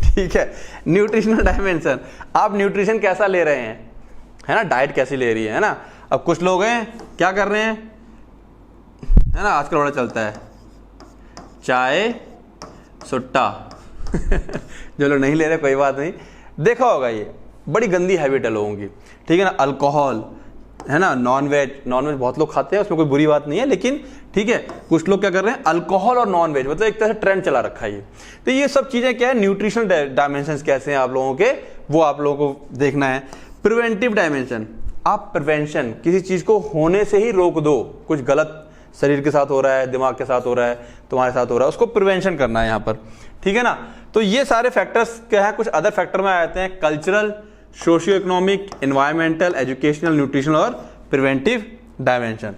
[SPEAKER 1] ठीक है। न्यूट्रिशनल डायमेंशन, आप न्यूट्रिशन कैसा ले रहे हैं, है ना, डाइट कैसी ले रही है ना। अब कुछ लोग हैं क्या कर रहे हैं, है ना, आजकल बड़ा चलता है चाय सुट्टा जो लोग नहीं ले रहे कोई बात नहीं, देखा होगा ये बड़ी गंदी हैबिट है लोगों की, ठीक है ना। अल्कोहल, है ना, नॉनवेज बहुत लोग खाते हैं, उसमें कोई बुरी बात नहीं है, लेकिन ठीक है कुछ लोग क्या कर रहे हैं, अल्कोहल और नॉनवेज, मतलब एक तरह से ट्रेंड चला रखा है ये। तो ये सब चीजें क्या है, न्यूट्रिशनल डायमेंशंस कैसे हैं आप लोगों के, वो आप लोगों को देखना है। प्रिवेंटिव डायमेंशन, आप प्रिवेंशन, किसी चीज को होने से ही रोक दो, कुछ गलत शरीर के साथ हो रहा है, दिमाग के साथ हो रहा है, तुम्हारे साथ हो रहा है, उसको प्रिवेंशन करना है यहाँ पर, ठीक है ना। तो ये सारे फैक्टर्स क्या है, कुछ अदर फैक्टर में आते हैं, cultural, socio economic, environmental, educational, nutritional और प्रिवेंटिव डायमेंशन।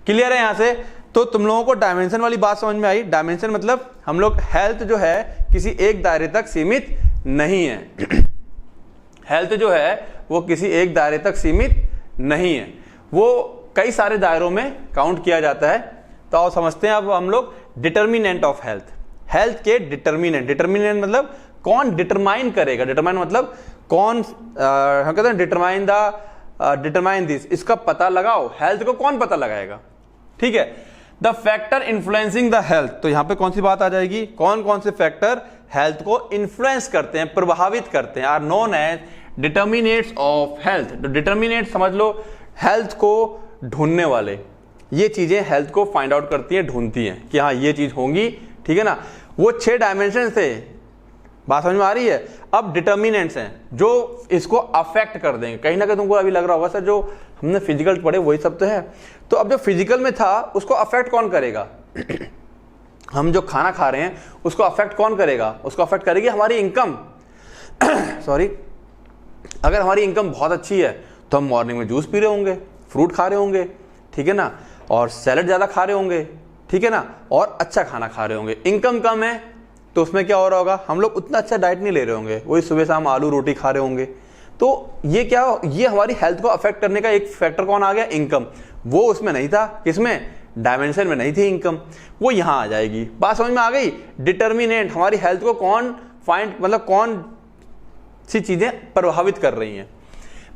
[SPEAKER 1] क्लियर है यहाँ से। तो तुम लोगों को डायमेंशन वाली बात समझ में आई। डायमेंशन मतलब हम लोग हेल्थ जो है किसी एक दायरे तक सीमित नहीं है हेल्थ जो है वो किसी एक दायरे तक सीमित नहीं है, वो कई सारे दायरों में काउंट किया जाता है। तो आओ समझते हैं अब हम लोग डिटर्मिनेंट ऑफ हेल्थ, हेल्थ के डिटर्मिनेंट। डिटर्मिनेंट मतलब कौन डिटरमाइन करेगा, डिटरमाइन मतलब कौन, हम कहते हैं डिटरमाइन दिस, इसका पता लगाओ, हेल्थ को कौन पता लगाएगा, ठीक है। The factor influencing the health, तो यहां पे कौन सी बात आ जाएगी, कौन कौन से फैक्टर हेल्थ को इन्फ्लुएंस करते हैं, प्रभावित करते हैं, are known as determinants of health. तो डिटर्मिनेट समझ लो हेल्थ को ढूंढने वाले, ये चीजें हेल्थ को फाइंड आउट करती हैं, ढूंढती हैं कि हाँ ये चीज होंगी, ठीक है ना। वो 6 डायमेंशन थे, बात समझ में आ रही है। अब डिटर्मिनेंट्स हैं जो इसको अफेक्ट कर देंगे। कहीं ना कहीं तुमको अभी लग रहा होगा सर जो हमने फिजिकल पढ़े वही सब तो है, तो अब जो फिजिकल में था उसको अफेक्ट कौन करेगा हम जो खाना खा रहे हैं उसको अफेक्ट कौन करेगा, उसको अफेक्ट करेगी हमारी इनकम सॉरी, अगर हमारी इनकम बहुत अच्छी है तो हम मॉर्निंग में जूस पी रहे होंगे, फ्रूट खा रहे होंगे, ठीक है ना, और सैलड ज़्यादा खा रहे होंगे, ठीक है ना, और अच्छा खाना खा रहे होंगे। इनकम कम है तो उसमें क्या हो रहा होगा, हम लोग उतना अच्छा डाइट नहीं ले रहे होंगे, वही सुबह शाम आलू रोटी खा रहे होंगे। तो ये हमारी हेल्थ को अफेक्ट करने का एक फैक्टर कौन आ गया, इनकम। वो उसमें नहीं था, किसमें, डायमेंशन में नहीं थी इनकम, वो यहाँ आ जाएगी। बात समझ में आ गई। डिटर्मिनेंट, हमारी हेल्थ को कौन मतलब कौन सी चीजें प्रभावित कर रही हैं।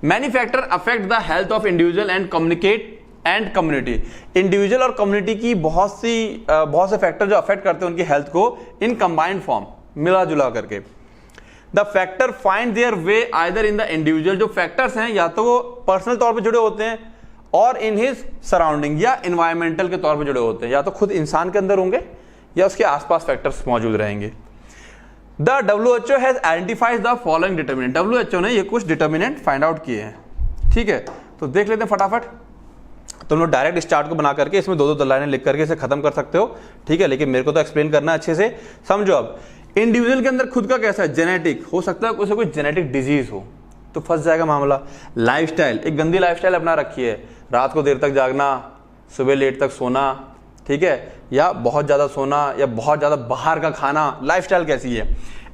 [SPEAKER 1] Many factor affect the health of individual and community. Individual और कम्युनिटी की बहुत से फैक्टर जो अफेक्ट करते हैं उनकी हेल्थ को इन कंबाइंड फॉर्म, मिला जुला करके। The factor find their way either in the individual, जो फैक्टर्स हैं या तो वो पर्सनल तौर पे जुड़े होते हैं और इन हिज सराउंडिंग, या इन्वायरमेंटल के तौर पे जुड़े होते हैं, या तो खुद इंसान के अंदर होंगे या उसके आसपास फैक्टर्स मौजूद रहेंगे। The WHO has identified the following determinant. WHO ने ये कुछ डिटर्मिनेंट फाइंड आउट किए हैं, ठीक है, तो देख लेते हैं फटाफट। तुम लोग डायरेक्ट इस चार्ट को बना करके इसमें दो लाइनें लिख करके इसे खत्म कर सकते हो, ठीक है, लेकिन मेरे को तो एक्सप्लेन करना है अच्छे से, समझो। अब इंडिविजुअल के अंदर खुद का कैसा है, जेनेटिक, हो सकता है उसे कोई जेनेटिक डिजीज हो तो फंस जाएगा मामला। लाइफस्टाइल, एक गंदी लाइफस्टाइल अपना रखी है, रात को देर तक जागना, सुबह लेट तक सोना, ठीक है, या बहुत ज्यादा सोना, या बहुत ज्यादा बाहर का खाना, लाइफस्टाइल कैसी है।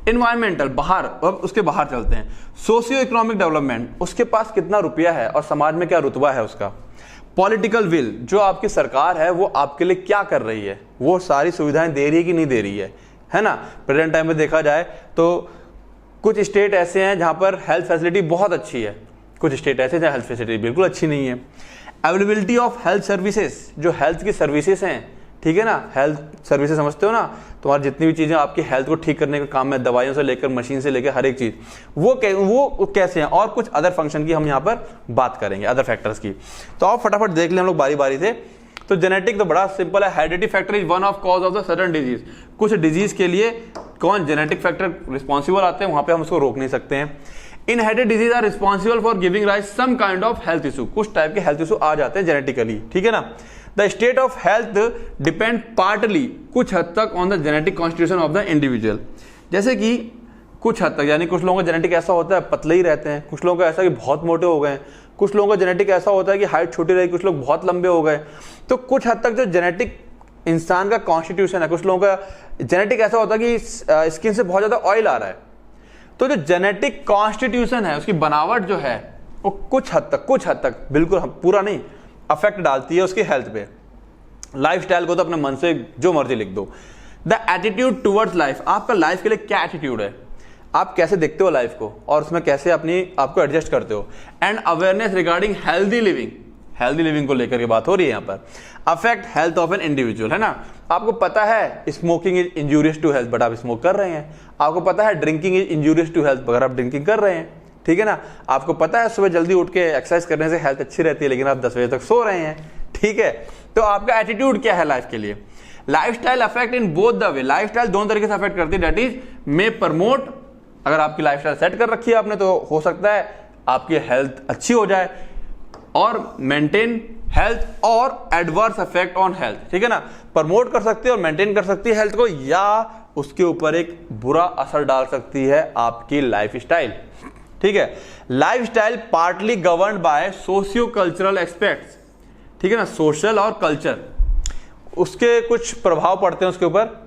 [SPEAKER 1] इन्वायरमेंटल, बाहर, अब उसके बाहर चलते हैं। सोशियो इकोनॉमिक डेवलपमेंट, उसके पास कितना रुपया है और समाज में क्या रुतबा है उसका। पॉलिटिकल विल, जो आपकी सरकार है वो आपके लिए क्या कर रही है, वो सारी सुविधाएं दे रही है कि नहीं दे रही है ना। प्रेजेंट टाइम में देखा जाए तो कुछ स्टेट ऐसे हैं जहां पर हेल्थ फैसिलिटी बहुत अच्छी है, कुछ स्टेट ऐसे जहां हेल्थ फैसिलिटी बिल्कुल अच्छी नहीं है। अवेलेबिलिटी ऑफ हेल्थ सर्विसेज, जो हेल्थ की सर्विसेज हैं, ठीक है ना, हेल्थ सर्विसेज समझते हो ना, तुम्हारी जितनी भी चीजें आपकी हेल्थ को ठीक करने के काम में, दवाइयों से लेकर मशीन से लेकर हर एक चीज, वो कैसे हैं, और कुछ अदर फंक्शन की हम यहाँ पर बात करेंगे, अदर फैक्टर्स की। तो आप फटाफट देख लें हम लोग बारी बारी से। तो जेनेटिक तो बड़ा सिंपल है, heredity factor is one of cause of the sudden disease. कुछ डिजीज के लिए कौन जेनेटिक फैक्टर रिस्पॉन्सिबल आते हैं, वहां पे हम उसको रोक नहीं सकते हैं। Inherited disease are responsible for giving rise some kind of health issue, कुछ टाइप के हेल्थ इशू आ जाते हैं जेनेटिकली, ठीक है ना। The state of health depend partly, कुछ हद तक, on the genetic constitution of the individual. जैसे कि कुछ हद तक, यानी कुछ लोगों का जेनेटिक ऐसा होता है पतले ही रहते हैं, कुछ लोगों का ऐसा कि बहुत मोटे हो गए, कुछ लोगों का जेनेटिक ऐसा होता है कि हाइट छोटी रही, कुछ लोग बहुत लंबे हो गए। तो कुछ हद तक जो जेनेटिक इंसान का कॉन्स्टिट्यूशन है, कुछ लोगों का जेनेटिक ऐसा होता है कि स्किन से बहुत ज्यादा ऑयल आ रहा है। तो जो जेनेटिक कॉन्स्टिट्यूशन है, उसकी बनावट जो है, वो कुछ हद तक, बिल्कुल पूरा नहीं, अफेक्ट डालती है उसकी हेल्थ पे। लाइफस्टाइल को तो अपने मन से जो मर्जी लिख दो। द एटीट्यूड टुवर्ड्स लाइफ, आपका लाइफ के लिए क्या एटीट्यूड है, आप कैसे देखते हो लाइफ को और उसमें कैसे आपको एडजस्ट करते हो। And awareness regarding healthy living को लेकर के बात हो रही है यहाँ पर। Affect health of an individual, है ना। आपको पता है smoking is injurious to health, but आप स्मोक कर रहे हैं। आपको पता है drinking is injurious to health, अगर आप ड्रिंकिंग कर रहे हैं, ठीक है ना। आपको पता है सुबह जल्दी उठ के एक्सरसाइज करने से हेल्थ अच्छी रहती है, लेकिन आप 10 बजे तक सो रहे हैं, ठीक है। तो आपका एटीट्यूड क्या है लाइफ के लिए। Lifestyle affect in both the way, lifestyle दोनों तरीके से अफेक्ट करती है। दैट इज मे प्रमोट, अगर आपकी लाइफस्टाइल सेट कर रखी है आपने तो हो सकता है आपकी हेल्थ अच्छी हो जाए, और मेंटेन हेल्थ और एडवर्स इफेक्ट ऑन हेल्थ, ठीक है ना। प्रमोट कर सकती है और मेंटेन कर सकती है हेल्थ को, या उसके ऊपर एक बुरा असर डाल सकती है आपकी लाइफस्टाइल, ठीक है। Lifestyle partly governed bye socio cultural aspects, ठीक है ना, सोशल और कल्चर, उसके कुछ प्रभाव पड़ते हैं उसके ऊपर,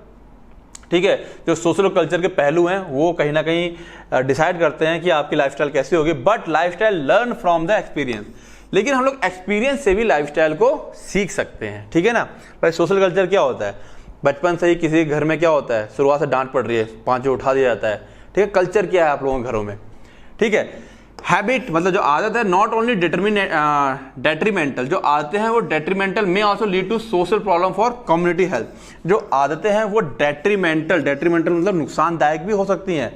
[SPEAKER 1] ठीक है। जो सोशल और कल्चर के पहलू हैं वो कहीं ना कहीं डिसाइड करते हैं कि आपकी लाइफस्टाइल कैसी होगी। But lifestyle learn from the experience, लेकिन हम लोग एक्सपीरियंस से भी लाइफस्टाइल को सीख सकते हैं, ठीक है ना। भाई सोशल कल्चर क्या होता है, बचपन से ही किसी घर में क्या होता है, शुरुआत से डांट पड़ रही है, 5 बजे उठा दिया जाता है, ठीक है। कल्चर क्या है आप लोगों के घरों में, ठीक है। हैबिट मतलब जो आदत है, नॉट ओनली डेट्रीमेंटल, जो आदतें हैं वो detrimental may also lead to social problem for community health. जो आदतें हैं वो डेट्रीमेंटल मतलब नुकसानदायक भी हो सकती हैं,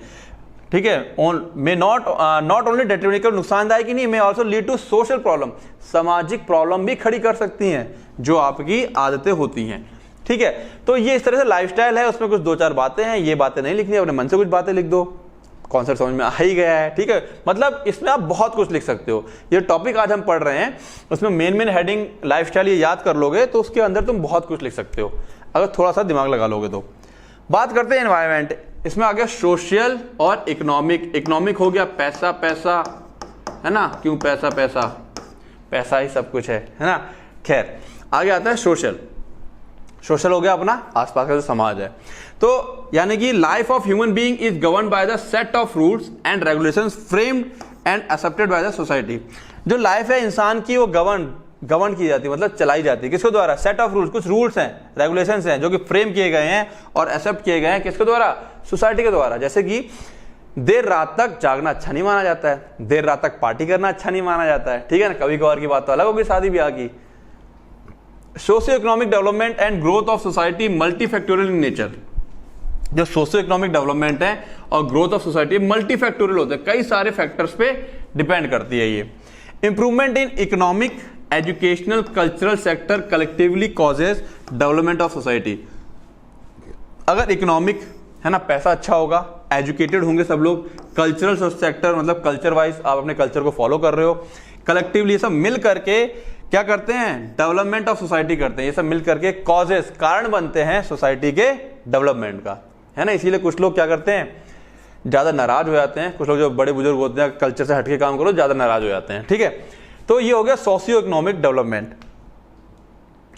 [SPEAKER 1] ठीक है। मे नॉट ओनली डेट्रीमेंटल, नुकसानदायक ही नहीं, may also lead to social problem, सामाजिक प्रॉब्लम भी खड़ी कर सकती हैं जो आपकी आदतें होती हैं, ठीक है। तो ये इस तरह से लाइफस्टाइल है, उसमें कुछ 2-4 बातें हैं, ये बातें नहीं लिखनी, अपने मन से कुछ बातें लिख दो, कॉन्सेप्ट समझ में आ ही गया है, ठीक है। मतलब इसमें आप बहुत कुछ लिख सकते हो। ये टॉपिक आज हम पढ़ रहे हैं उसमें मेन हेडिंग लाइफस्टाइल ये याद कर लोगे तो उसके अंदर तुम बहुत कुछ लिख सकते हो, अगर थोड़ा सा दिमाग लगा लोगे तो। बात करते हैं एनवायरनमेंट। इसमें आ गया सोशल और इकोनॉमिक। इकोनॉमिक हो गया पैसा पैसा, है ना, क्यों पैसा पैसा, पैसा ही सब कुछ है ना। खैर आगे आता है सोशल। सोशल हो गया अपना आसपास का जो समाज है। तो यानी कि life of human being is govern by the set of rules and regulations framed and accepted by the society. जो लाइफ है इंसान की वो गवर्न की जाती है, मतलब चलाई जाती है किसके द्वारा, सेट ऑफ रूल्स, कुछ रूल्स हैं, रेगुलेशंस हैं जो कि फ्रेम किए गए हैं और एक्सेप्ट किए गए हैं किसके द्वारा, सोसाइटी के द्वारा। जैसे कि देर रात तक जागना अच्छा नहीं माना जाता है, देर रात तक पार्टी करना अच्छा नहीं माना जाता है, ठीक है ना, कभी कभार की बात तो अलग होगी शादी ब्याह की। Socio economic development and growth of society multifactorial in nature. जो सोशियो इकोनॉमिक डेवलपमेंट है और ग्रोथ ऑफ सोसाइटी मल्टीफैक्टोरियल होते हैं, कई सारे फैक्टर्स पे डिपेंड करती है ये। Improvement in economic, educational, cultural sector collectively causes development of society. अगर इकोनॉमिक है ना, पैसा अच्छा होगा, एजुकेटेड होंगे सब लोग, कल्चरल सेक्टर मतलब कल्चर वाइज आप अपने कल्चर को फॉलो कर रहे हो, कलेक्टिवली ये सब मिल करके क्या करते हैं, डेवलपमेंट ऑफ सोसाइटी करते हैं। ये सब मिल करके कॉजेस, कारण बनते हैं सोसाइटी के डेवलपमेंट का, है ना। इसीलिए कुछ लोग क्या करते हैं, ज्यादा नाराज हो जाते हैं, कुछ लोग जो बड़े बुजुर्ग होते हैं कल्चर से हटके काम करो ज्यादा नाराज हो जाते हैं, ठीक है। तो ये हो गया सोशियो इकोनॉमिक डेवलपमेंट।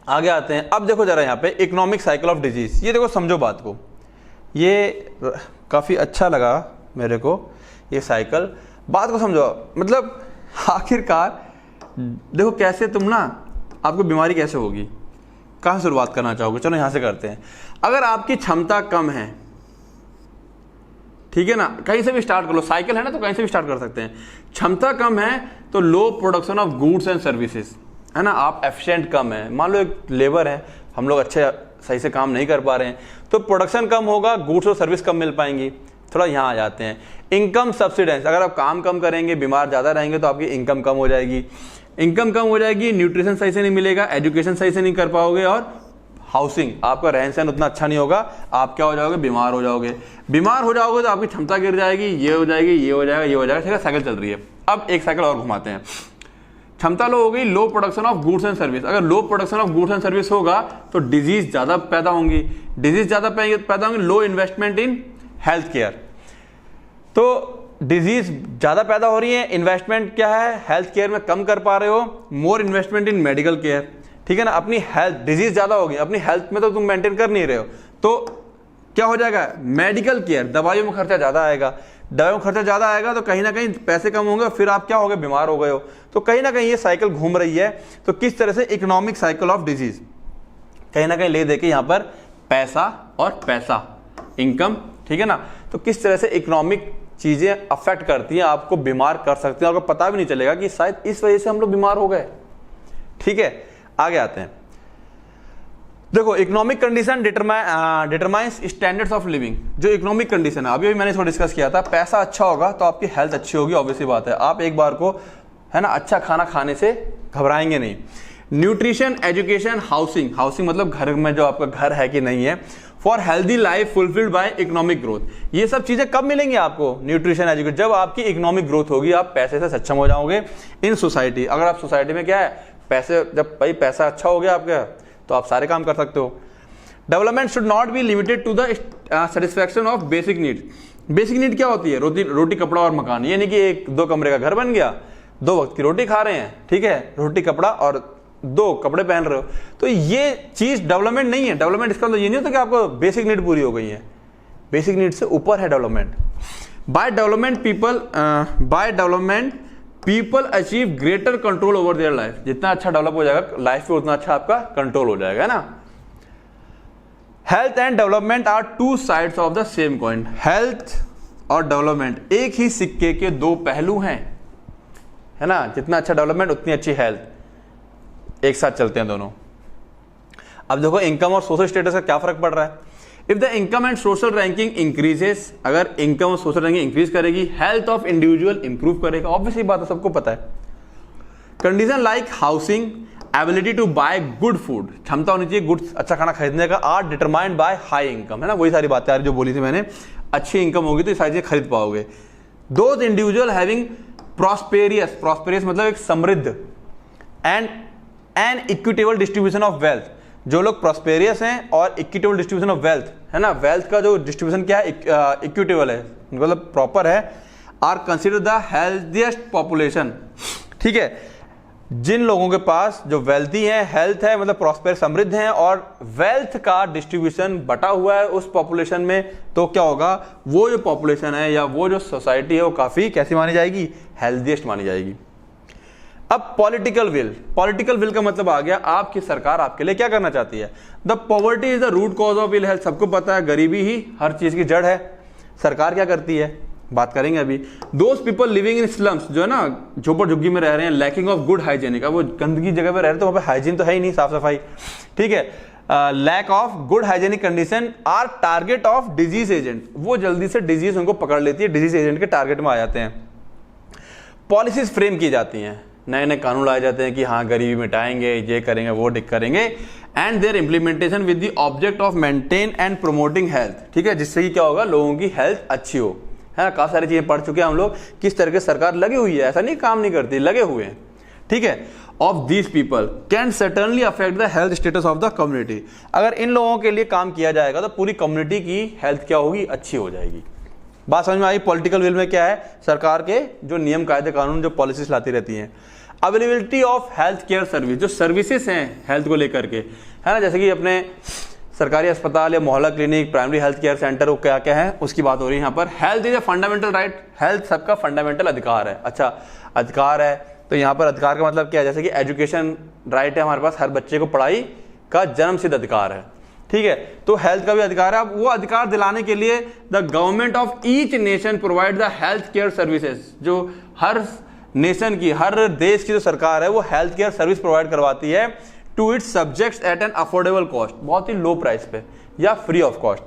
[SPEAKER 1] आगे आते हैं, अब देखो जरा यहाँ पे इकोनॉमिक साइकिल ऑफ डिजीज। ये देखो समझो बात को, ये काफी अच्छा लगा मेरे को ये साइकिल, बात को समझो। मतलब आखिरकार देखो कैसे तुम ना, आपको बीमारी कैसे होगी, कहां शुरुआत करना चाहोगे, चलो यहां से करते हैं। अगर आपकी क्षमता कम है, ठीक है ना, कहीं से भी स्टार्ट कर लो, साइकिल है ना तो कहीं से भी स्टार्ट कर सकते हैं। क्षमता कम है तो low production of goods and services, है ना, आप एफिशिएंट कम है। मान लो एक लेबर है, हम लोग अच्छे सही से काम नहीं कर पा रहे हैं तो प्रोडक्शन कम होगा, गुड्स और सर्विस कम मिल पाएंगी। थोड़ा यहाँ आ जाते हैं, इनकम सब्सिडेंस। अगर आप काम कम करेंगे, बीमार ज़्यादा रहेंगे तो आपकी इनकम कम हो जाएगी, इनकम कम हो जाएगी, न्यूट्रिशन सही से नहीं मिलेगा, एजुकेशन सही से नहीं कर पाओगे, और हाउसिंग, आपका रहन सहन उतना अच्छा नहीं होगा, आप क्या हो जाओगे, बीमार हो जाओगे। बीमार हो जाओगे तो आपकी क्षमता गिर जाएगी, ये हो जाएगी, ये हो जाएगा, ये हो जाएगा, ठीक है, साइकिल चल रही है। अब एक साइकिल और घुमाते हैं। क्षमता लो हो गई, low production of goods and service. अगर low production of goods and service होगा तो डिजीज ज्यादा पैदा होंगी, डिजीज ज्यादा पैदा होंगी, लो इन्वेस्टमेंट इन हेल्थ केयर। तो डिजीज ज्यादा पैदा हो रही है, इन्वेस्टमेंट क्या है, हेल्थ केयर में कम कर पा रहे हो, मोर इन्वेस्टमेंट इन मेडिकल केयर, ठीक है ना। अपनी हेल्थ, डिजीज ज्यादा होगी, अपनी हेल्थ में तो तुम मेंटेन कर नहीं रहे हो, तो क्या हो जाएगा, मेडिकल केयर, दवाइयों में खर्चा ज्यादा आएगा, दवाइयों में खर्चा ज्यादा आएगा तो कहीं ना कहीं पैसे कम होंगे, फिर आप क्या हो गए, बीमार हो गए हो। तो कहीं ना कहीं ये साइकिल घूम रही है। तो किस तरह से इकोनॉमिक साइकिल ऑफ डिजीज, कहीं ना कहीं ले दे के यहाँ पर पैसा और पैसा, इनकम, ठीक है ना। तो किस तरह से इकोनॉमिक चीजें अफेक्ट करती हैं, आपको बीमार कर सकती हैं, आपको पता भी नहीं चलेगा कि शायद इस वजह से हम लोग बीमार हो गए, ठीक है। आगे आते हैं, देखो economic condition determines standards of living. जो इकोनॉमिक कंडीशन है, अभी मैंने थोड़ा डिस्कस किया था, पैसा अच्छा होगा तो आपकी हेल्थ अच्छी होगी, ऑब्वियसली बात है, आप एक बार को, है ना, अच्छा खाना खाने से घबराएंगे नहीं। न्यूट्रिशन, एजुकेशन, हाउसिंग, हाउसिंग मतलब घर में जो आपका घर है कि नहीं है, for healthy life fulfilled by economic growth. ये सब चीजें कब मिलेंगी आपको, न्यूट्रिशन, एजुकेशन, जब आपकी इकोनॉमिक ग्रोथ होगी, आप पैसे से सक्षम हो जाओगे इन सोसाइटी। अगर आप सोसाइटी में क्या है, पैसे, जब भाई पैसा अच्छा हो गया आपका तो आप सारे काम कर सकते हो। Development should not be limited to the satisfaction of basic needs. Basic need क्या होती है, रोटी कपड़ा और मकान। ये नहीं कि एक दो कमरे का घर बन गया, 2 वक्त की रोटी खा रहे हैं, ठीक है, रोटी कपड़ा और 2 कपड़े पहन रहे हो, तो ये चीज डेवलपमेंट नहीं है। डेवलपमेंट इसका मतलब ये नहीं होता कि आपको बेसिक नीड पूरी हो गई है, बेसिक नीड से ऊपर है development. By development people achieve greater control over their life. जितना अच्छा डेवलप हो जाएगा लाइफ पे, उतना अच्छा आपका कंट्रोल हो जाएगा, है ना। Health and development are 2 sides of the same coin. Health और डेवलपमेंट एक ही सिक्के के 2 पहलू हैं, है ना। जितना अच्छा डेवलपमेंट उतनी अच्छी हेल्थ, एक साथ चलते हैं दोनों। अब देखो इनकम और सोशल स्टेटस का क्या फर्क पड़ रहा है। If the income and social ranking increases, अगर इनकम और सोशल रैंकिंग इंक्रीज करेगी, हेल्थ ऑफ इंडिविजुअल इंप्रूव करेगा, ऑब्वियसली बात है, सबको पता है। Condition like housing, ability to buy good food, क्षमता होनी चाहिए गुड्स, अच्छा खाना खरीदने का, are determined by high income, है ना। वही सारी बातें यार जो बोली थी मैंने, अच्छी इनकम होगी तो ये सारी चीजें खरीद पाओगे। दोज इंडिविजुअल हैविंग प्रॉस्पेरियस मतलब एक समृद्ध and an equitable distribution of wealth, जो लोग प्रॉस्पेरियस हैं और इक्विटेबल डिस्ट्रीब्यूशन ऑफ वेल्थ है ना, वेल्थ का जो डिस्ट्रीब्यूशन क्या है, इक्विटेबल है, मतलब प्रॉपर है, are consider the healthiest population. ठीक है, जिन लोगों के पास जो वेल्थी है, हेल्थ है, मतलब प्रॉस्पर समृद्ध हैं और वेल्थ का डिस्ट्रीब्यूशन बटा हुआ है उस पॉपुलेशन में, तो क्या होगा, वो जो पॉपुलेशन है या वो जो सोसाइटी है वो काफी कैसी मानी जाएगी, हेल्थीएस्ट मानी जाएगी। अब पॉलिटिकल विल का मतलब आ गया आपकी सरकार आपके लिए क्या करना चाहती है। The poverty is the root cause of ill health, सबको पता है गरीबी ही हर चीज की जड़ है। सरकार क्या करती है, बात करेंगे अभी। Those people living in slums, जो है ना झोपड़ झुग्गी में रह रहे हैं, लैकिंग ऑफ गुड हाइजीनिक, वो गंदगी जगह पे रह रहे हैं तो वहां पे हाइजीन तो है ही नहीं, साफ सफाई। ठीक है, lack of good hygienic condition are target of disease agent, वो जल्दी से डिजीज उनको पकड़ लेती है, डिजीज एजेंट के टारगेट में आ जाते हैं। पॉलिसीज फ्रेम की जाती हैं, नए नए कानून लाए जाते हैं कि हाँ गरीबी मिटाएंगे, ये करेंगे, वो ठीक करेंगे, and their implementation with the object of maintain and promoting health. ठीक है, जिससे कि क्या होगा, लोगों की हेल्थ अच्छी हो, है ना। काफी सारी चीजें पढ़ चुके हैं हम लोग, किस तरह की सरकार लगी हुई है, ऐसा नहीं काम नहीं करती, लगे हुए हैं। ठीक है, of these people can certainly affect the health status of the community, अगर इन लोगों के लिए काम किया जाएगा तो पूरी कम्युनिटी की हेल्थ क्या होगी, अच्छी हो जाएगी। बात समझ में आई। पॉलिटिकल विल में क्या है, सरकार के जो नियम कायदे कानून जो पॉलिसीज लाती रहती हैं। Availability of health care service, जो सर्विसेज हैं हेल्थ को लेकर के, है ना, जैसे कि अपने सरकारी अस्पताल या मोहल्ला clinic, primary health care centre, वो क्या क्या है उसकी बात हो रही है यहाँ पर। Health is a fundamental right, health सबका फंडामेंटल अधिकार है। अच्छा, अधिकार है तो यहाँ पर अधिकार का मतलब क्या है, जैसे कि एजुकेशन राइट है हमारे पास, हर बच्चे को पढ़ाई का जन्मसिद्ध अधिकार है। ठीक है, तो हेल्थ का भी अधिकार है। अब वो अधिकार दिलाने के लिए the government of each nation provide the health care services, जो हर नेशन की, हर देश की जो सरकार है वो हेल्थ केयर सर्विस प्रोवाइड करवाती है to its subjects at an affordable cost, बहुत ही लो प्राइस पे या free of cost.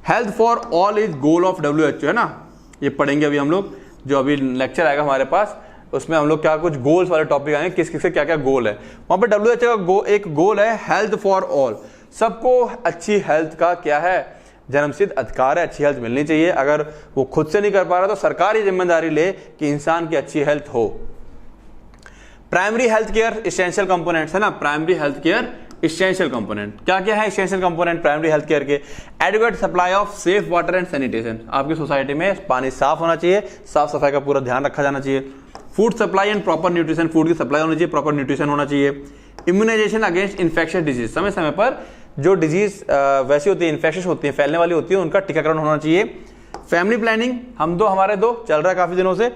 [SPEAKER 1] Health for all is goal of WHO, है ना, ये पढ़ेंगे अभी हम लोग, जो अभी लेक्चर आएगा हमारे पास उसमें हम लोग क्या कुछ गोल्स वाले टॉपिक आएंगे, किस किस से क्या क्या गोल है। वहां पर WHO का एक गोल है हेल्थ फॉर ऑल, सबको अच्छी हेल्थ का क्या है, जन्मसिद्ध अधिकार है, अच्छी हेल्थ मिलनी चाहिए। अगर वो खुद से नहीं कर पा रहा तो सरकार ही जिम्मेदारी ले कि इंसान की अच्छी हेल्थ हो। Primary health care essential components, है ना, primary health care essential component क्या क्या है, essential component primary health care के। Adequate supply of safe water and sanitation, आपकी सोसाइटी में पानी साफ होना चाहिए, साफ सफाई का पूरा ध्यान रखा जाना चाहिए। Food supply and proper nutrition, food की सप्लाई होनी चाहिए, प्रॉपर न्यूट्रिशन होना चाहिए। इम्यूनाइजेशन अगेंस्ट इन्फेक्शियस डिजीज, समय समय पर जो डिजीज वैसी होती है, इन्फेक्शियस होती है, फैलने वाली होती है, उनका टीकाकरण होना चाहिए। फैमिली प्लानिंग, हमारे दो चल रहा है काफी दिनों से।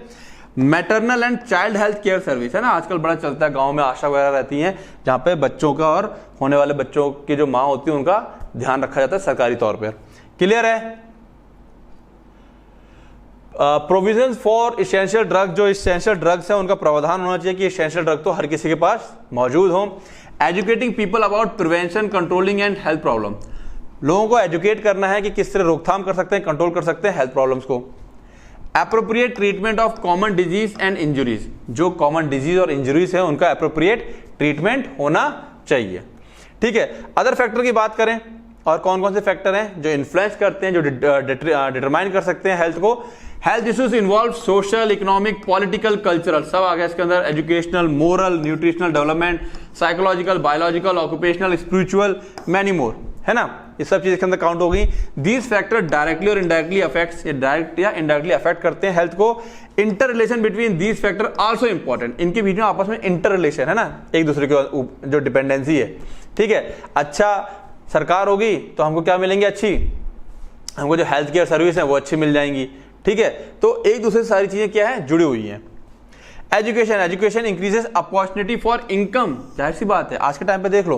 [SPEAKER 1] Maternal and child health care service, है ना, आजकल बड़ा चलता है, गांव में आशा वगैरह रहती हैं जहां पे बच्चों का और होने वाले बच्चों की जो माँ होती है उनका ध्यान रखा जाता है सरकारी तौर पर। क्लियर है। प्रोविजन फॉर इसेंशियल ड्रग, जो इसेंशियल ड्रग्स है उनका प्रावधान होना चाहिए कि इसेंशियल ड्रग तो हर किसी के पास मौजूद हो। Educating people about prevention, controlling and health problem, लोगों को एजुकेट करना है कि किस तरह रोकथाम कर सकते हैं, कंट्रोल कर सकते हैं हेल्थ प्रॉब्लम्स को। Appropriate treatment of common disease and injuries, जो कॉमन डिजीज और इंजुरीज है उनका एप्रोप्रिएट ट्रीटमेंट होना चाहिए। ठीक है, अदर फैक्टर की बात करें और कौन कौन से फैक्टर हैं जो इन्फ्लुएंस करते हैं, जो डिटरमाइन कर सकते हैं हेल्थ को। Health issues involve social, economic, political, cultural, सब आ गया इसके अंदर। Educational, moral, nutritional development, psychological, biological, occupational, spiritual, many more, है ना, ये सब चीज इसके अंदर काउंट होगी। दीज फैक्टर डायरेक्टली और इनडायरेक्टली अफेक्ट्स, ये डायरेक्ट या इनडायरेक्टली अफेक्ट करते हैं हेल्थ को। Inter relation between these factor also important, इनके बीच में आपस में इंटर रिलेशन है ना, एक दूसरे के जो डिपेंडेंसी है। ठीक है, अच्छा सरकार होगी तो हमको क्या मिलेंगे, अच्छी, हमको जो हेल्थ केयर सर्विस है वो अच्छी मिल जाएंगी। ठीक है, तो एक दूसरे से सारी चीजें क्या है, जुड़ी हुई हैं। Education increases opportunity for income, जाहिर सी बात है आज के टाइम पे देख लो,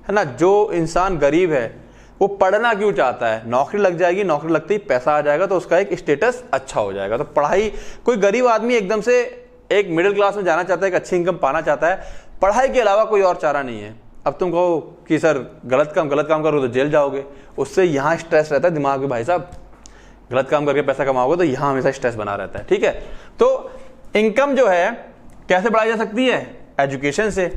[SPEAKER 1] है ना, जो इंसान गरीब है वो पढ़ना क्यों चाहता है, नौकरी लग जाएगी, नौकरी लगते ही पैसा आ जाएगा तो उसका एक स्टेटस अच्छा हो जाएगा। तो पढ़ाई, कोई गरीब आदमी एकदम से एक मिडिल क्लास में जाना चाहता है, एक अच्छी इनकम पाना चाहता है, पढ़ाई के अलावा कोई और चारा नहीं है। अब तुम कहो कि सर गलत काम करो तो जेल जाओगे, उससे यहाँ स्ट्रेस रहता है दिमाग में, भाई साहब गलत काम करके पैसा कमाओगे तो यहाँ हमेशा स्ट्रेस बना रहता है। ठीक है, तो इनकम जो है कैसे बढ़ाई जा सकती है, एजुकेशन से।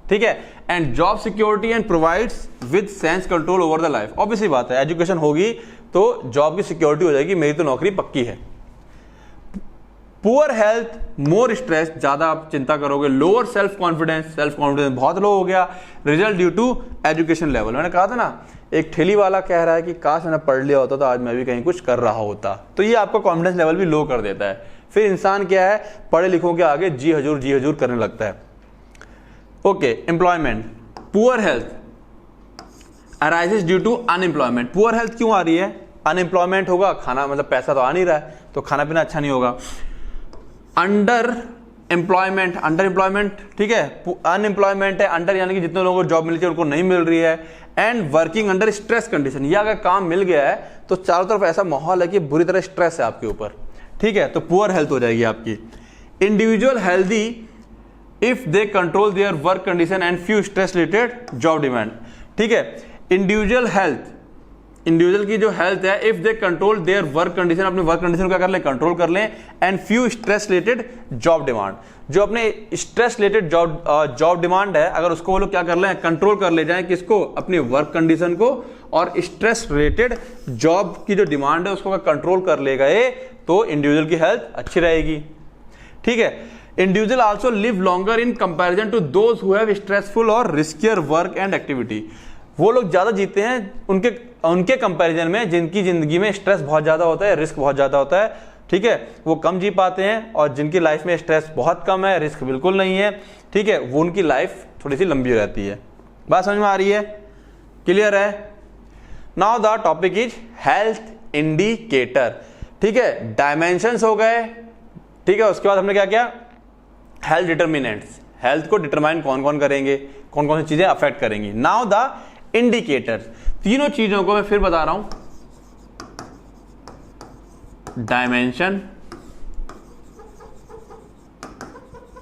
[SPEAKER 1] ठीक है, and job security and provides with sense control over the life, obviously बात है, एजुकेशन होगी तो जॉब की सिक्योरिटी हो जाएगी, मेरी तो नौकरी पक्की है। पुअर हेल्थ, मोर स्ट्रेस, ज्यादा आप चिंता करोगे, लोअर सेल्फ कॉन्फिडेंस बहुत लो हो गया, result due to education level. मैंने कहा था ना, एक ठेली वाला कह रहा है कि काश मैंने पढ़ लिया होता तो आज मैं भी कहीं कुछ कर रहा होता, तो ये आपका कॉन्फिडेंस लेवल भी लो कर देता है। फिर इंसान क्या है, पढ़े लिखों के आगे जी हजूर करने लगता है। Okay, employment, poor health arises due to unemployment. Poor health क्यों आ रही है? अनएम्प्लॉयमेंट होगा, खाना मतलब पैसा तो आ नहीं रहा है, तो खाना पीना अच्छा नहीं होगा। अंडर एम्प्लॉयमेंट, ठीक है, अनएम्प्लॉयमेंट है, अंडर यानी कि जितने लोगों को जॉब मिली थी उनको नहीं मिल रही है, and working under stress condition, या अगर काम मिल गया है तो चारों तरफ ऐसा माहौल है कि बुरी तरह स्ट्रेस है आपके ऊपर, ठीक है, तो पुअर हेल्थ हो जाएगी आपकी। Individual healthy if they control their work condition and few stress related job demand, ठीक है। इंडिविजुअल हेल्थ, इंडिविजुअल की जो हेल्थ है, if they control their work condition, अपने वर्क कंडीशन क्या कर लें, कंट्रोल कर लें, and few stress related job demand, जो अपने स्ट्रेस रिलेटेड जॉब डिमांड है, अगर उसको वो लोग क्या कर लें, कंट्रोल कर ले जाएं, किसको, अपनी वर्क कंडीशन को, और स्ट्रेस रिलेटेड जॉब की जो डिमांड है उसको कंट्रोल कर ले गए तो इंडिविजुअल की हेल्थ अच्छी रहेगी, ठीक है। Individual also live longer in comparison to those who have stressful और रिस्कियर वर्क एंड एक्टिविटी। वो लोग ज्यादा जीते हैं उनके कंपैरिजन में जिनकी जिंदगी में स्ट्रेस बहुत ज्यादा होता है, रिस्क बहुत ज्यादा होता है, ठीक है, वो कम जी पाते हैं, और जिनकी लाइफ में स्ट्रेस बहुत कम है, रिस्क बिल्कुल नहीं है, ठीक है, वो उनकी लाइफ थोड़ी सी लंबी रहती है। बात समझ में आ रही है? क्लियर है? Now the topic is health indicator, ठीक है, डायमेंशंस हो गए, ठीक है, उसके बाद हमने क्या किया, हेल्थ डिटर्मिनेंट्स, हेल्थ को डिटरमाइन कौन कौन करेंगे, कौन कौन सी चीजें अफेक्ट करेंगी। नाउ द इंडिकेटर्स, तीनों चीजों को मैं फिर बता रहा हूं, डायमेंशन,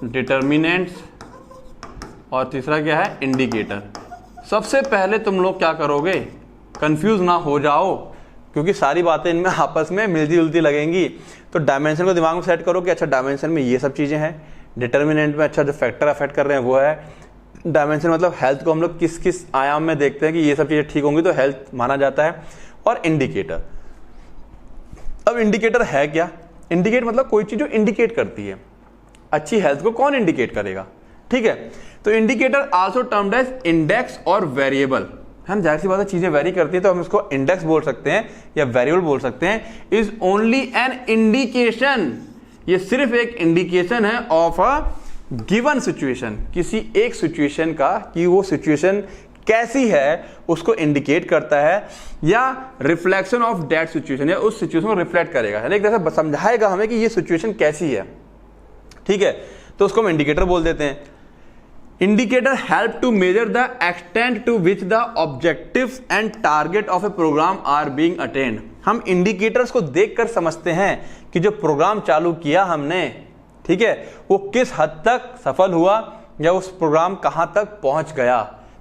[SPEAKER 1] डिटर्मिनेंट्स, और तीसरा क्या है, इंडिकेटर। सबसे पहले तुम लोग क्या करोगे, कंफ्यूज ना हो जाओ, क्योंकि सारी बातें इनमें आपस में मिलती जुलती लगेंगी, तो डायमेंशन को दिमाग में सेट करो कि अच्छा डायमेंशन में ये सब चीजें हैं, डिटर्मिनेंट में अच्छा जो फैक्टर अफेक्ट कर रहे हैं वो है, डायमेंशन मतलब हेल्थ को हम लोग किस किस आयाम में देखते हैं कि ये सब चीजें ठीक होंगी तो हेल्थ माना जाता है, और इंडिकेटर। अब इंडिकेटर है क्या? इंडिकेट मतलब कोई चीज जो इंडिकेट करती है, अच्छी हेल्थ को कौन इंडिकेट करेगा, ठीक है। तो indicator also termed as index और वेरिएबल, है ना, जाहिर सी बात है चीजें वेरी करती है तो हम इसको इंडेक्स बोल सकते हैं या वेरिएबल बोल सकते हैं। इज ओनली एन इंडिकेशन, ये सिर्फ एक इंडिकेशन है ऑफ अ गिवन सिचुएशन, किसी एक सिचुएशन का, कि वो सिचुएशन कैसी है उसको इंडिकेट करता है, या रिफ्लेक्शन ऑफ दैट सिचुएशन, या उस सिचुएशन को रिफ्लेक्ट करेगा, यानी एक तरह से समझाएगा हमें कि ये सिचुएशन कैसी है, ठीक है, तो उसको हम इंडिकेटर बोल देते हैं। Indicator help to measure the extent to which the objectives and target of a programme are being attend. हम इंडिकेटर्स को देखकर समझते हैं कि जो प्रोग्राम चालू किया हमने, ठीक है, वो किस हद तक सफल हुआ या उस प्रोग्राम कहां तक पहुंच गया।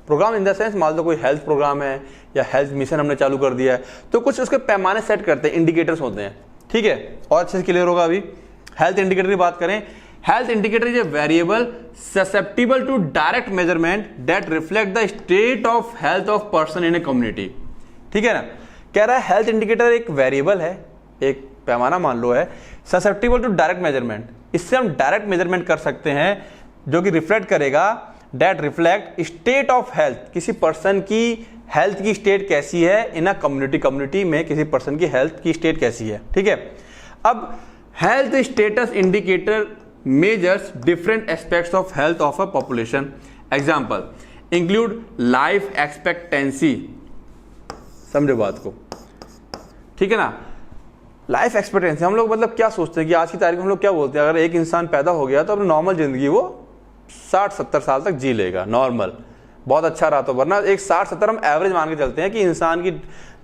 [SPEAKER 1] प्रोग्राम इन द सेंस, मान लो कोई हेल्थ प्रोग्राम है या हेल्थ मिशन हमने चालू कर दिया है, तो कुछ उसके पैमाने सेट करते हैं, इंडिकेटर्स होते हैं, ठीक है, और अच्छे से क्लियर होगा। अभी हेल्थ इंडिकेटर की बात करें, health indicator is a variable susceptible to direct measurement that reflect the state of health of person in a community, ठीक है ना। कह रहा है हेल्थ इंडिकेटर एक वेरिएबल है, एक पैमाना मान लो है, ससेप्टिबल टू डायरेक्ट मेजरमेंट, इससे हम डायरेक्ट मेजरमेंट कर सकते हैं, जो कि रिफ्लेक्ट करेगा, that reflect state of health, किसी पर्सन की हेल्थ की स्टेट कैसी है इन अ कम्युनिटी, कम्युनिटी में किसी पर्सन की हेल्थ की स्टेट कैसी है, ठीक है। अब health status indicator measures different aspects of health of a population. Example include life expectancy, समझो बात को, ठीक है ना। लाइफ एक्सपेक्टेंसी हम लोग मतलब क्या सोचते हैं कि आज की तारीख में हम लोग क्या बोलते हैं, अगर एक इंसान पैदा हो गया तो अपनी नॉर्मल जिंदगी वो 60-70 साल तक जी लेगा, नॉर्मल, बहुत अच्छा रहा तो, वरना एक 60-70 हम एवरेज मान के चलते हैं कि इंसान की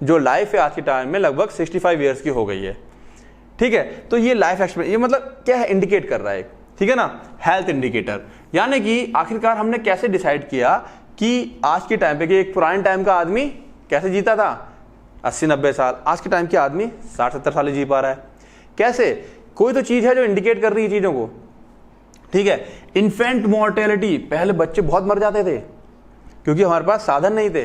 [SPEAKER 1] जो लाइफ है आज के टाइम में लगभग 65 ईयर्स की हो गई है, ठीक है। तो ये लाइफ एक्सपेक्टेंसी, ये मतलब क्या है, इंडिकेट कर रहा है, ठीक है ना, हेल्थ इंडिकेटर। यानी कि आखिरकार हमने कैसे डिसाइड किया कि आज के टाइम पे कि एक पुराने टाइम का आदमी कैसे जीता था 80-90 साल, आज के टाइम के आदमी 60-70 साल जी पा रहा है, कैसे, कोई तो चीज है जो इंडिकेट कर रही है चीजों को, ठीक है। इन्फेंट मोर्टेलिटी, पहले बच्चे बहुत मर जाते थे क्योंकि हमारे पास साधन नहीं थे,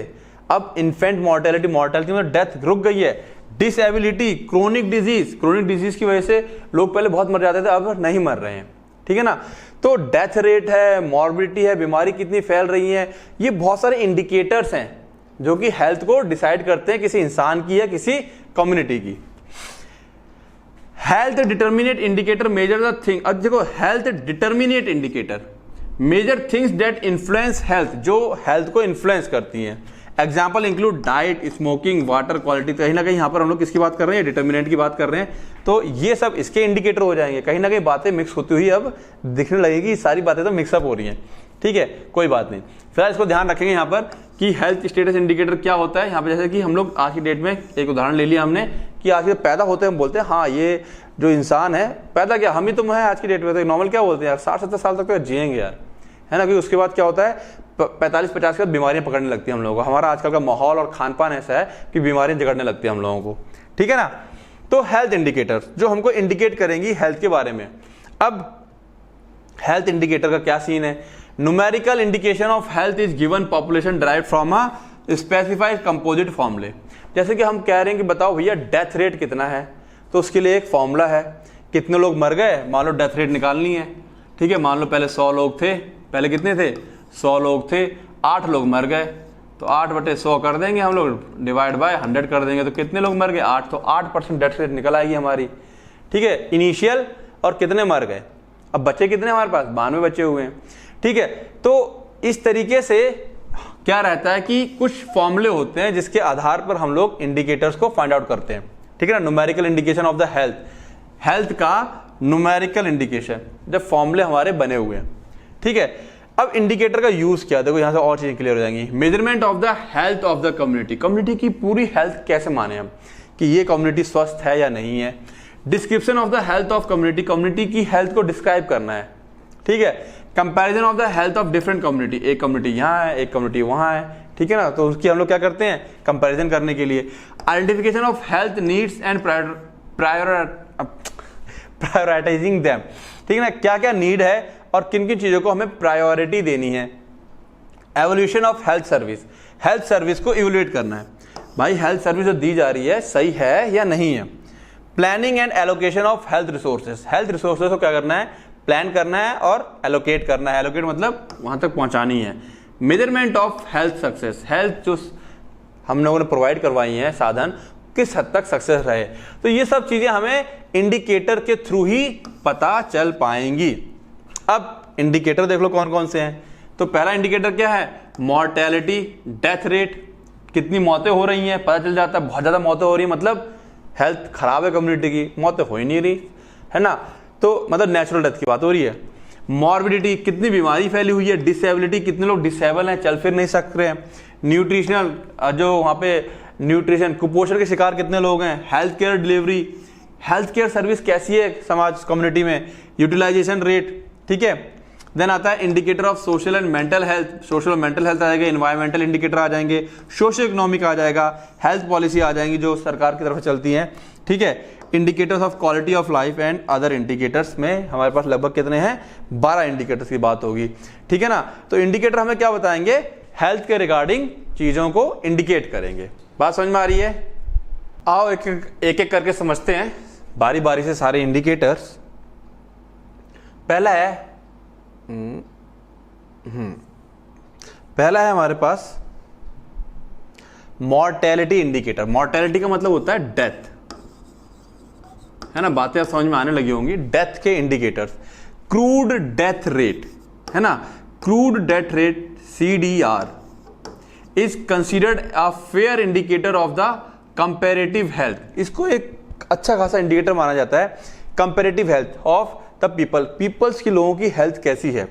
[SPEAKER 1] अब इन्फेंट मोर्टेलिटी, मोर्टेलिटी में डेथ रुक गई है, डिसेबिलिटी, क्रोनिक डिजीज की वजह से लोग पहले बहुत मर जाते थे, अब नहीं मर रहे हैं, ठीक है ना। तो डेथ रेट है, मॉर्बिडिटी है, बीमारी कितनी फैल रही है, ये बहुत सारे इंडिकेटर्स हैं जो कि हेल्थ को डिसाइड करते हैं किसी इंसान की या किसी कम्युनिटी की। Health determinate indicator measure the thing, अब देखो health determinate indicator measure things that influence health, जो हेल्थ को इन्फ्लुएंस करती हैं। Example include diet, smoking, water quality. कहीं ना कहीं यहाँ पर हम लोग किसकी बात कर रहे हैं, डिटर्मिनेंट की बात कर रहे हैं, तो ये सब इसके इंडिकेटर हो जाएंगे। कहीं ना कहीं बातें मिक्स होती हुई अब दिखने लगेगी, सारी बातें तो मिक्सअप हो रही हैं, ठीक है, कोई बात नहीं। फिलहाल इसको ध्यान रखेंगे यहाँ पर कि हेल्थ स्टेटस इंडिकेटर क्या होता है। यहाँ पर जैसे कि हम लोग आज की डेट में एक उदाहरण ले लिया हमने कि आज के पैदा होते हैं हम बोलते हैं हाँ ये जो इंसान है पैदा क्या हम ही तुम है आज की डेट में, तो नॉर्मल क्या बोलते हैं यार 60-70 साल तक तो जिएंगे यार, है ना। क्योंकि उसके बाद क्या होता है 45-50 के बाद बीमारियां पकड़ने लगती हैं हम लोगों को। हमारा आजकल का माहौल और खान पान ऐसा है कि बीमारियां जगड़ने लगती है हम लोगों को, ठीक है ना। तो हेल्थ इंडिकेटर जो हमको इंडिकेट करेंगी हेल्थ के बारे में। अब हेल्थ इंडिकेटर का क्या सीन है, numerical indication of health is given population derived from a specified composite फॉर्मूले। जैसे कि हम कह रहे हैं कि बताओ भैया डेथ रेट कितना है, तो उसके लिए एक फॉर्मूला है, कितने लोग मर गए, मान लो डेथ रेट निकालनी है, ठीक है। मान लो पहले 100 लोग थे, पहले कितने थे 100 लोग थे, 8 लोग मर गए, तो 8/100 कर देंगे हम लोग, डिवाइड बाय 100 कर देंगे, तो कितने लोग मर गए 8, तो 8% डेथ रेट निकल आएगी हमारी, ठीक है, इनिशियल। और कितने मर गए, अब बच्चे कितने हमारे पास 92 बच्चे हुए हैं, ठीक है। तो इस तरीके से क्या रहता है कि कुछ फॉर्मूले होते हैं जिसके आधार पर हम लोग इंडिकेटर्स को फाइंड आउट करते हैं, ठीक है ना। Numerical indication of the health का न्यूमेरिकल इंडिकेशन, जब फॉर्मूले हमारे बने हुए हैं, ठीक है। अब इंडिकेटर का यूज क्या, देखो यहां से और चीजें क्लियर हो जाएंगी। Measurement of the health of the community, community की पूरी हेल्थ कैसे माने हम कि ये कम्युनिटी स्वस्थ है या नहीं है। Description of the health of community, community की हेल्थ को डिस्क्राइब करना है, ठीक है। Comparison of the health of different community, एक कम्युनिटी यहाँ है एक कम्युनिटी वहाँ है, ठीक है ना, तो उसकी हम लोग क्या करते हैं कंपैरिजन करने के लिए। Identification of health needs and prioritising them, ठीक है ना, क्या क्या नीड है और किन किन चीजों को हमें प्रायोरिटी देनी है। Evolution of health service, health service को इवोल्यूट करना है, भाई हेल्थ सर्विस जो दी जा रही है सही है या नहीं है। Planning and allocation of health resources, health resources को क्या करना है, प्लान करना है और एलोकेट करना है, एलोकेट मतलब वहां तक पहुंचानी है। Measurement of health success, health जो हम लोगों ने प्रोवाइड करवाई है साधन किस हद तक सक्सेस रहे, तो ये सब चीजें हमें इंडिकेटर के थ्रू ही पता चल पाएंगी। अब इंडिकेटर देख लो कौन कौन से हैं, तो पहला इंडिकेटर क्या है, मॉर्टेलिटी, डेथ रेट, कितनी मौतें हो रही हैं पता चल जाता है, बहुत ज्यादा मौतें हो रही है मतलब हेल्थ खराब है कम्युनिटी की, मौतें हो ही नहीं रही, है ना, तो मतलब नेचुरल डेथ की बात हो रही है। मॉर्बिडिटी, कितनी बीमारी फैली हुई है। डिसेबिलिटी, कितने लोग डिसेबल हैं, चल फिर नहीं सक रहे हैं। न्यूट्रिशनल, जो वहाँ पे न्यूट्रिशन, कुपोषण के शिकार कितने लोग हैं। Health care delivery, health care service कैसी है समाज कम्युनिटी में। यूटिलाइजेशन रेट, ठीक है। देन आता है indicator of social and mental health, social और मेंटल हेल्थ आ जाएगा, एनवायरमेंटल इंडिकेटर आ जाएंगे, सोशो इकोनॉमिक आ जाएगा, हेल्थ पॉलिसी आ जाएंगी जो सरकार की तरफ से चलती हैं, ठीक है। Indicators of quality of life and other indicators में हमारे पास लगभग कितने हैं 12 इंडिकेटर्स की बात होगी, ठीक है ना। तो इंडिकेटर हमें क्या बताएंगे, हेल्थ के रिगार्डिंग चीजों को इंडिकेट करेंगे। बात समझ में आ रही है, आओ एक एक करके समझते हैं बारी बारी से सारे इंडिकेटर्स। पहला है हमारे पास मॉर्टेलिटी इंडिकेटर। मॉर्टेलिटी का मतलब होता है डेथ, है ना, बातें अब समझ में आने लगी होंगी। डेथ के इंडिकेटर्स, क्रूड डेथ रेट, है ना, crude death rate CDR is considered a fair indicator of the comparative health. इसको एक अच्छा खासा इंडिकेटर माना जाता है comparative health of the peoples की, लोगों की हेल्थ कैसी है।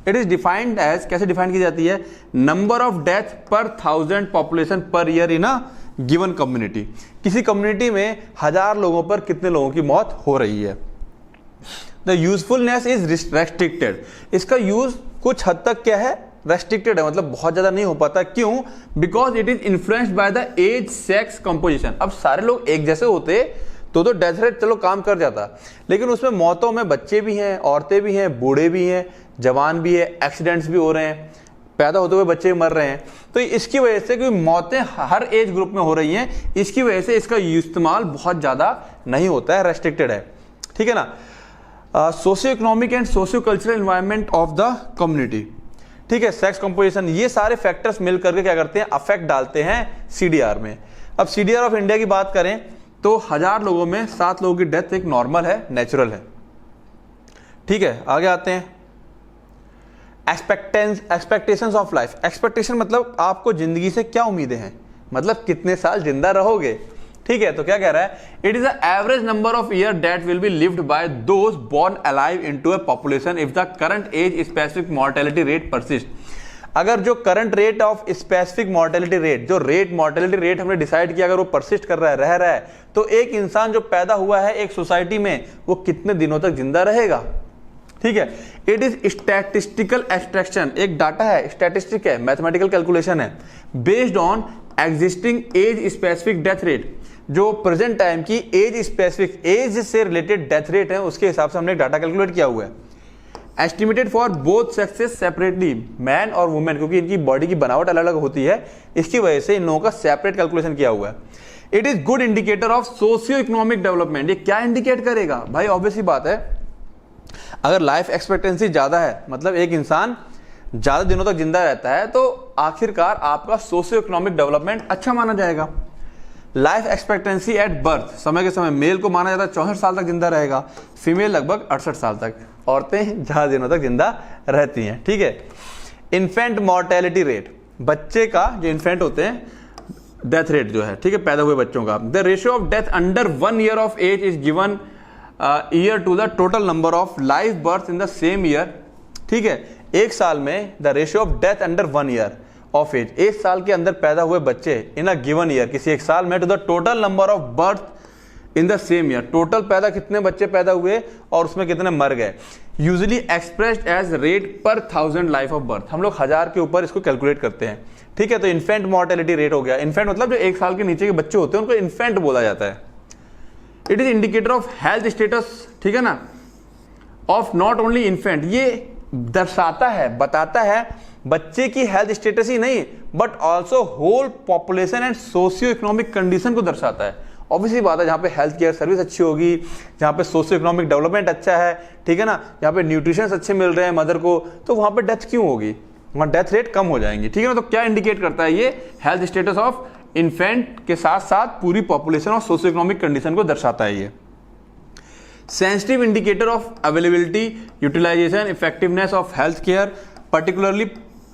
[SPEAKER 1] इट इज डिफाइंड एज, कैसे डिफाइन की जाती है, नंबर ऑफ डेथ पर 1000 population per year in a given community. किसी कम्युनिटी में 1000 लोगों पर कितने लोगों की मौत हो रही है। द यूजफुलनेस इज रेस्ट्रिक्टेड, इसका यूज कुछ हद तक क्या है, रेस्ट्रिक्टेड है, मतलब बहुत ज्यादा नहीं हो पाता। क्यों, because it is influenced by the age sex composition. अब सारे लोग एक जैसे होते तो डेथ रेट चलो काम कर जाता, लेकिन उसमें मौतों में बच्चे भी हैं, औरतें भी हैं, बूढ़े भी हैं, जवान भी है, एक्सीडेंट्स भी हो रहे हैं, पैदा होते हुए बच्चे मर रहे हैं, तो इसकी वजह से क्योंकि मौतें हर एज ग्रुप में हो रही हैं, इसकी वजह से इसका इस्तेमाल बहुत ज़्यादा नहीं होता है, रेस्ट्रिक्टेड है, ठीक है ना। Socio economic and socio cultural environment of the community, ठीक है, सेक्स कंपोजिशन, ये सारे फैक्टर्स मिल करके क्या करते हैं, अफेक्ट डालते हैं सीडीआर में। अब सीडीआर ऑफ इंडिया की बात करें तो 1000 लोगों में 7 लोगों की डेथ एक नॉर्मल है, नेचुरल है, ठीक है। आगे आते हैं, एक्सपेक्टेशंस ऑफ लाइफ। एक्सपेक्टेशन मतलब आपको जिंदगी से क्या उम्मीदें हैं, मतलब कितने साल जिंदा रहोगे, ठीक है। तो क्या कह रहा है, it is the average number of year that will be lived by those born alive into a population if the current age specific mortality rate persist. अगर जो current rate of specific mortality rate, जो mortality rate हमने decide किया, अगर वो persist कर रहा है, रह रहा है, तो एक इंसान जो पैदा हुआ है एक सोसाइटी में, वो कितने दिनों तक जिंदा रहेगा, ठीक है। इट इज स्टैटिस्टिकल एब्स्ट्रैक्शन, एक डाटा है, स्टैटिस्टिक है, मैथमेटिकल कैलकुलेशन है, based on existing age specific death rate, जो प्रेजेंट टाइम की एज स्पेसिफिक, एज से रिलेटेड डेथ रेट है, उसके हिसाब से हमने एक डाटा कैलकुलेट किया हुआ है। Estimated for both sexes separately, man और वुमेन, क्योंकि इनकी बॉडी की बनावट अलग अलग होती है, इसकी वजह से इन लोगों का सेपरेट कैलकुलेशन किया हुआ है। It is good indicator of socio economic development. ये क्या इंडिकेट करेगा भाई, ऑब्वियस ही बात है, अगर लाइफ एक्सपेक्टेंसी ज्यादा है, मतलब एक इंसान ज्यादा दिनों तक जिंदा रहता है, तो आखिरकार आपका सोशियो इकोनॉमिक डेवलपमेंट अच्छा माना जाएगा। लाइफ एक्सपेक्टेंसी एट बर्थ, समय के समय मेल को माना जाता है 64 साल तक जिंदा रहेगा, फीमेल लगभग 68 साल तक, औरतें ज्यादा दिनों तक जिंदा रहती हैं, ठीक है। इन्फेंट मॉर्टेलिटी रेट, बच्चे का जो इन्फेंट होते हैं, डेथ रेट जो है, ठीक है, पैदा हुए बच्चों का, the ratio of death under 1 year of age is given year to the total number of live birth in the same year, ठीक है। एक साल में the ratio of death under 1 year of age, एक साल के अंदर पैदा हुए बच्चे इन अ गिवन ईयर, किसी एक साल में, to the total number of birth in the same year, total पैदा कितने बच्चे पैदा हुए और उसमें कितने मर गए, यूजुअली एक्सप्रेस्ड एज रेट पर 1000 लाइफ ऑफ बर्थ, हम लोग 1000 के ऊपर इसको कैलकुलेट करते हैं, ठीक है। तो इन्फेंट मॉर्टेलिटी रेट हो गया, इन्फेंट मतलब जो 1 साल के नीचे के बच्चे होते हैं उनको इन्फेंट बोला जाता है। It is indicator of health status, ठीक है ना, ऑफ नॉट ओनली इन्फेंट, ये दर्शाता है, बताता है बच्चे की हेल्थ स्टेटस ही नहीं, but also whole population and socio economic condition को दर्शाता है। ऑब्वियसली बात है, जहां पे हेल्थ केयर सर्विस अच्छी होगी, जहां पे सोशियो इकोनॉमिक डेवलपमेंट अच्छा है, ठीक है ना, जहां पे न्यूट्रिशन अच्छे मिल रहे हैं मदर को, तो वहां पे डेथ क्यों होगी, वहां डेथ रेट कम हो जाएंगी, ठीक है ना। तो क्या इंडिकेट करता है ये, हेल्थ स्टेटस ऑफ इन्फेंट के साथ साथ पूरी पॉपुलेशन और सोशियो इकोनॉमिक कंडीशन को दर्शाता है ये। Sensitive indicator of availability, utilisation, effectiveness of health care, particularly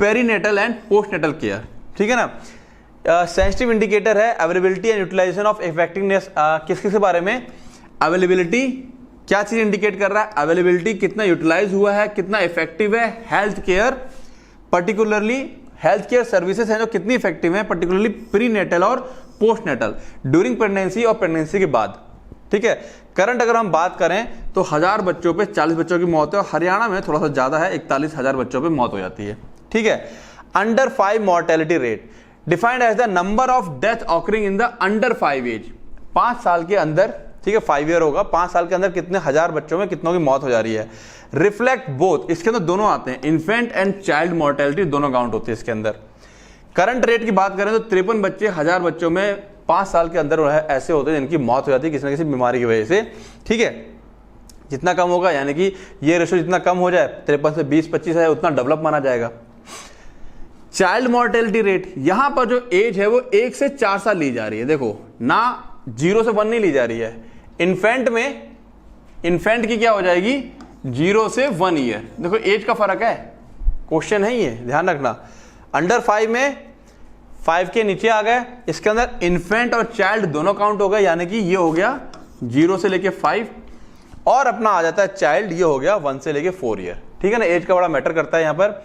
[SPEAKER 1] perinatal and postnatal care, ठीक है ना। सेंसिटिव इंडिकेटर है availability and utilisation of effectiveness, किसके बारे में, अवेलेबिलिटी क्या चीज इंडिकेट कर रहा है, अवेलेबिलिटी कितना यूटिलाइज हुआ है, कितना इफेक्टिव है health care, particularly health care services हैं जो कितनी इफेक्टिव है, पर्टिकुलरली प्रीनेटल और पोस्टनेटल, ड्यूरिंग प्रेगनेंसी और प्रेगनेंसी के बाद, ठीक है। करंट अगर हम बात करें तो 1000 बच्चों पे 40 बच्चों की मौत है, और हरियाणा में थोड़ा सा ज्यादा है, 41,000 बच्चों पे मौत हो जाती है, ठीक है। Under 5 mortality rate defined as the number of death occurring in the under 5 age, 5 साल के अंदर, ठीक है, 5 ईयर होगा, 5 साल के अंदर कितने 1000 बच्चों में कितनों की मौत हो जा रही है। रिफ्लेक्ट बोथ, इसके अंदर दोनों आते हैं, इन्फेंट एंड चाइल्ड मॉर्टेलिटी दोनों काउंट होती है इसके अंदर। करंट रेट की बात करें तो 53 बच्चे 1000 बच्चों में 5 साल के अंदर ऐसे होते हैं जिनकी मौत हो जाती है किसी न किसी बीमारी की वजह से, ठीक है। जितना कम होगा, यानी कि ये रेशो जितना कम हो जाए, 53 से 20-25 है, उतना डेवलप माना जाएगा। चाइल्ड मॉर्टेलिटी रेट, यहां पर जो एज है वो 1 से 4 साल ली जा रही है, देखो ना 0 से 1 नहीं ली जा रही है। इन्फेंट में, इन्फेंट की क्या हो जाएगी 0 से 1 ईयर, देखो एज का फर्क है, क्वेश्चन है ये, ध्यान रखना। अंडर 5 में 5 के नीचे आ गए, इसके अंदर इन्फेंट और चाइल्ड दोनों काउंट हो गए, यानी कि ये हो गया 0 से लेके 5, और अपना आ जाता है चाइल्ड, ये हो गया 1 से लेके 4 ईयर, ठीक है ना। एज का बड़ा मैटर करता है यहां पर।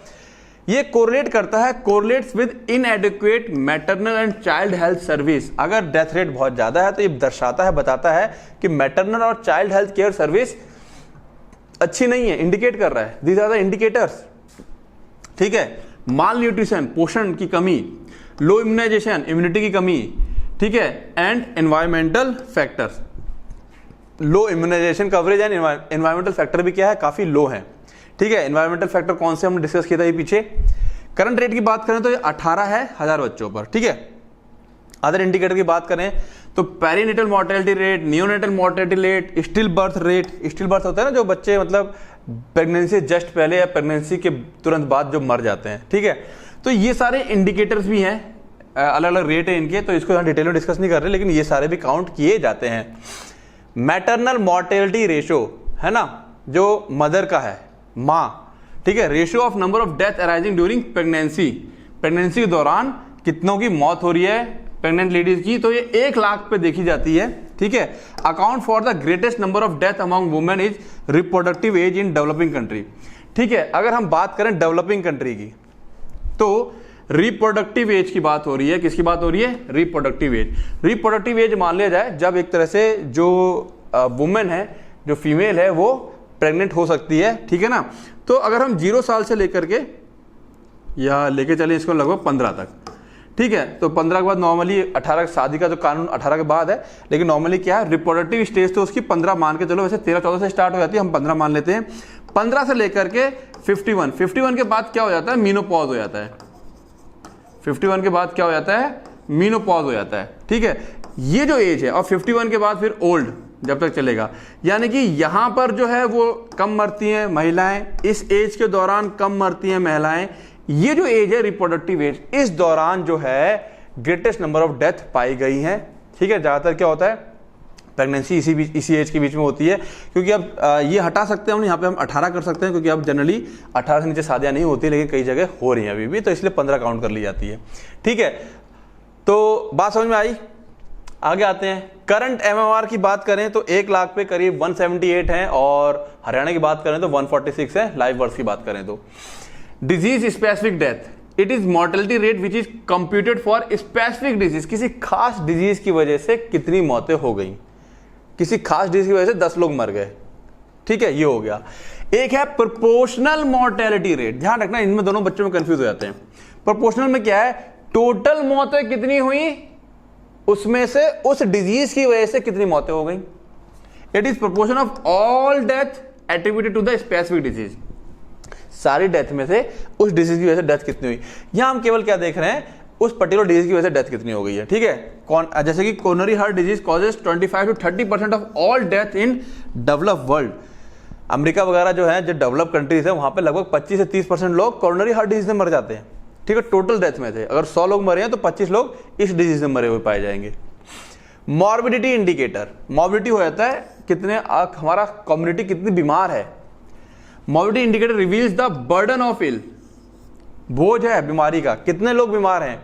[SPEAKER 1] ये कोरिलेट करता है, correlates with इनएडिक्वेट maternal and child health service. अगर डेथ रेट बहुत ज्यादा है तो ये दर्शाता है, बताता है कि मैटरनल और चाइल्ड हेल्थ केयर सर्विस अच्छी नहीं है, इंडिकेट कर रहा है, दीज आर द इंडिकेटर्स, ठीक है। माल न्यूट्रिशन, पोषण की कमी, लो इम्यूनाइजेशन, इम्यूनिटी की कमी, ठीक है, and environmental factors. Low immunisation coverage and environmental factor भी क्या है, काफी लो है, ठीक है। एनवायरमेंटल फैक्टर कौन से हमने डिस्कस किया था ये पीछे, करंट रेट की बात करें तो ये 18 है 1000 बच्चों पर, ठीक है। अदर इंडिकेटर की बात करें तो perinatal mortality rate, neonatal mortality rate, still birth rate, still birth होता है ना जो बच्चे मतलब प्रेगनेंसी जस्ट पहले या प्रेगनेंसी के तुरंत बाद जो मर जाते हैं, ठीक है। तो ये सारे इंडिकेटर्स भी हैं, अलग अलग रेट है इनके, तो इसको यहाँ डिटेल में डिस्कस नहीं कर रहे, लेकिन ये सारे भी काउंट किए जाते हैं। मैटरनल मोर्टेलिटी रेशो है ना, जो मदर का है, माँ, ठीक है, ratio of number of death arising during pregnancy, pregnancy के दौरान कितनों की मौत हो रही है प्रेग्नेंट लेडीज की, तो ये 1 लाख पे देखी जाती है, ठीक है। Account for the greatest number of death among women is reproductive age in developing country, ठीक है। अगर हम बात करें डेवलपिंग कंट्री की तो रिप्रोडक्टिव एज की बात हो रही है, किसकी बात हो रही है, रिप्रोडक्टिव एज। रिप्रोडक्टिव एज मान लिया जाए जब एक तरह से जो वुमेन है, जो फीमेल है, वो प्रेग्नेंट हो सकती है, ठीक है ना। तो अगर हम 0 साल से लेकर के या लेके चले इसको लगभग 15 तक, ठीक है, तो 15 के बाद नॉर्मली 18 शादी का जो कानून 18 के बाद है, लेकिन नॉर्मली क्या है, रिप्रोडक्टिव स्टेज तो उसकी 15 मान के चलो, वैसे 13-14 से स्टार्ट हो जाती है, हम 15 मान लेते हैं। 15 से लेकर के 51 के बाद क्या हो जाता है, मीनोपॉज हो जाता है। 51 के बाद क्या हो जाता है, मीनोपॉज हो जाता है, ठीक है। ये जो एज है, और 51 के बाद फिर ओल्ड जब तक चलेगा, यानी कि यहां पर जो है वो कम मरती हैं महिलाएं, इस एज के दौरान कम मरती हैं महिलाएं। ये जो एज है रिप्रोडक्टिव एज, इस दौरान जो है ग्रेटेस्ट नंबर ऑफ डेथ पाई गई हैं, ठीक है। ज्यादातर क्या होता है, प्रेगनेंसी इसी एज के बीच में होती है, क्योंकि अब ये हटा सकते हैं हम, यहाँ पे हम 18 कर सकते हैं, क्योंकि अब जनरली 18 से नीचे शादियां नहीं होती, लेकिन कई जगह हो रही हैं अभी भी, तो इसलिए 15 काउंट कर ली जाती है, ठीक है। तो बात समझ में आई, आगे आते हैं। करंट एमएमआर की बात करें तो 1 लाख पे करीब 178 है, और हरियाणा की बात करें तो 146 है, लाइव बर्थ की बात करें तो। Disease specific death, it is mortality rate which is computed for specific disease, किसी खास डिजीज की वजह से कितनी मौतें हो गई, किसी खास डिजीज की वजह से 10 लोग मर गए, ठीक है, ये हो गया। एक है प्रोपोर्शनल मॉर्टेलिटी रेट, ध्यान रखना इनमें दोनों बच्चों में कंफ्यूज हो जाते हैं। प्रोपोर्शनल में क्या है, टोटल मौतें कितनी हुई, उसमें से उस डिजीज की वजह से कितनी मौतें हो गई। It is proportion of all death attributed to the specific disease, सारी डेथ में से उस डिजीज की वजह से डेथ कितनी हुई। यहां हम केवल क्या देख रहे हैं, उस पर्टिकुलर डिजीज की वजह से डेथ कितनी हो गई है, ठीक है। कौन, जैसे कि coronary heart disease causes 25 to 30% of all death in develop world. America वगैरह जो है, जो डेवलप कंट्रीज है, वहां पे लगभग 25 से 30% लोग कोरोनरी हार्ट डिजीज से मर जाते हैं, ठीक है। टोटल डेथ में थे अगर 100 लोग मरे हैं तो 25 लोग इस डिजीज से मरे हुए पाए जाएंगे। मॉर्बिडिटी इंडिकेटर, मॉर्बिडिटी हो जाता है कितने हमारा कम्युनिटी कितनी बीमार है। Morbidity indicator reveals the burden of ill, बोझ है बीमारी का, कितने लोग बीमार हैं।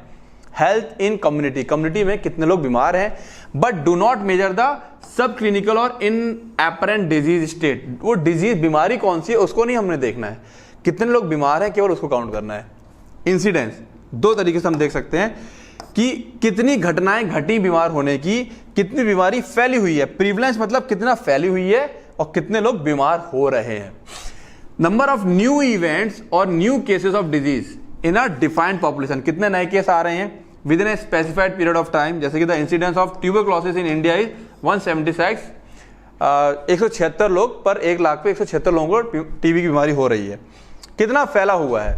[SPEAKER 1] हेल्थ इन कम्युनिटी, कम्युनिटी में कितने लोग बीमार हैं, but do not measure the sub clinical और इन एपरेंट डिजीज स्टेट, वो डिजीज बीमारी कौन सी है उसको नहीं हमने देखना है, कितने लोग बीमार हैं केवल उसको काउंट करना है। इंसिडेंस 2 तरीके से हम देख सकते हैं कि कितनी घटनाएं घटी बीमार होने की, कितनी बीमारी फैली हुई है। प्रीवलेंस मतलब कितना फैली हुई है और कितने लोग बीमार हो रहे हैं। नंबर ऑफ न्यू इवेंट्स और new cases of disease in a defined population, कितने नए केस आ रहे हैं with in a specified period of time. जैसे कि the incidence of tuberculosis in India is 176, 176 लोग पर 1 लाख पे 176 लोगों को टीबी की बीमारी हो रही है। कितना फैला हुआ है।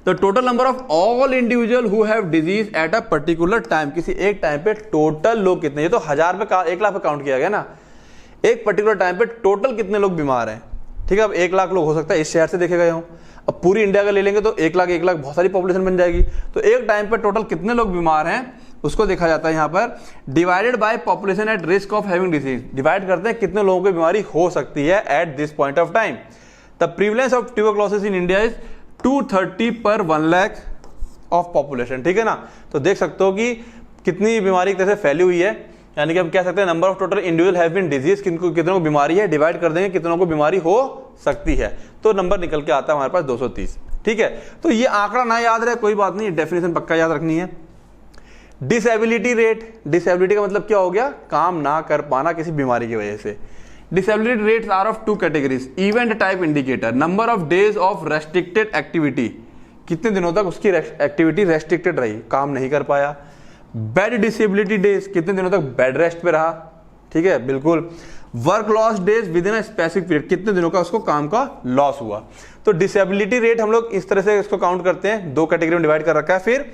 [SPEAKER 1] The total number of all individual who have disease at a particular time, किसी एक टाइम पे टोटल लोग कितने, ये तो 1000 पे 1 लाख पे काउंट किया गया ना, एक पर्टिकुलर टाइम पे टोटल कितने लोग बीमार हैं, ठीक है। अब 1 लाख लोग हो सकता है इस शहर से देखे गए हों, अब पूरी इंडिया का ले लेंगे तो 1 लाख बहुत सारी पॉपुलेशन बन जाएगी। तो एक टाइम पे टोटल कितने लोग बीमार हैं उसको देखा जाता है यहाँ पर, divided by population at risk of having disease, divide करते हैं कितने लोगों को बीमारी हो सकती है at this point of time. The prevalence of tuberculosis in India is 230 per 1 lakh of population, ठीक है ना। तो देख सकते हो कि कितनी बीमारी एक तरह से फैली हुई है, यानी कि हम कह सकते हैं number of total individual have been disease, कितनों को बीमारी है, डिवाइड कर देंगे कितनों को बीमारी हो सकती है, तो नंबर निकल के आता है हमारे पास 230, ठीक है। तो ये आंकड़ा ना याद रहे कोई बात नहीं, डेफिनेशन पक्का याद रखनी है। डिसेबिलिटी रेट, डिसेबिलिटी का मतलब क्या हो गया, काम ना कर पाना किसी बीमारी की वजह से। Disability rates are of 2 categories, event type indicator, number of days of restricted activity, कितने दिनों तक उसकी एक्टिविटी रेस्ट्रिक्टेड रही, काम नहीं कर पाया। बेड डिसेबिलिटी डेज, कितने दिनों तक बेड रेस्ट पे रहा, ठीक है, बिल्कुल। Work loss days with in a specific period, कितने दिनों का उसको काम का लॉस हुआ। तो डिसेबिलिटी रेट हम लोग इस तरह से इसको काउंट करते हैं, दो कैटेगरी में डिवाइड कर रखा है। फिर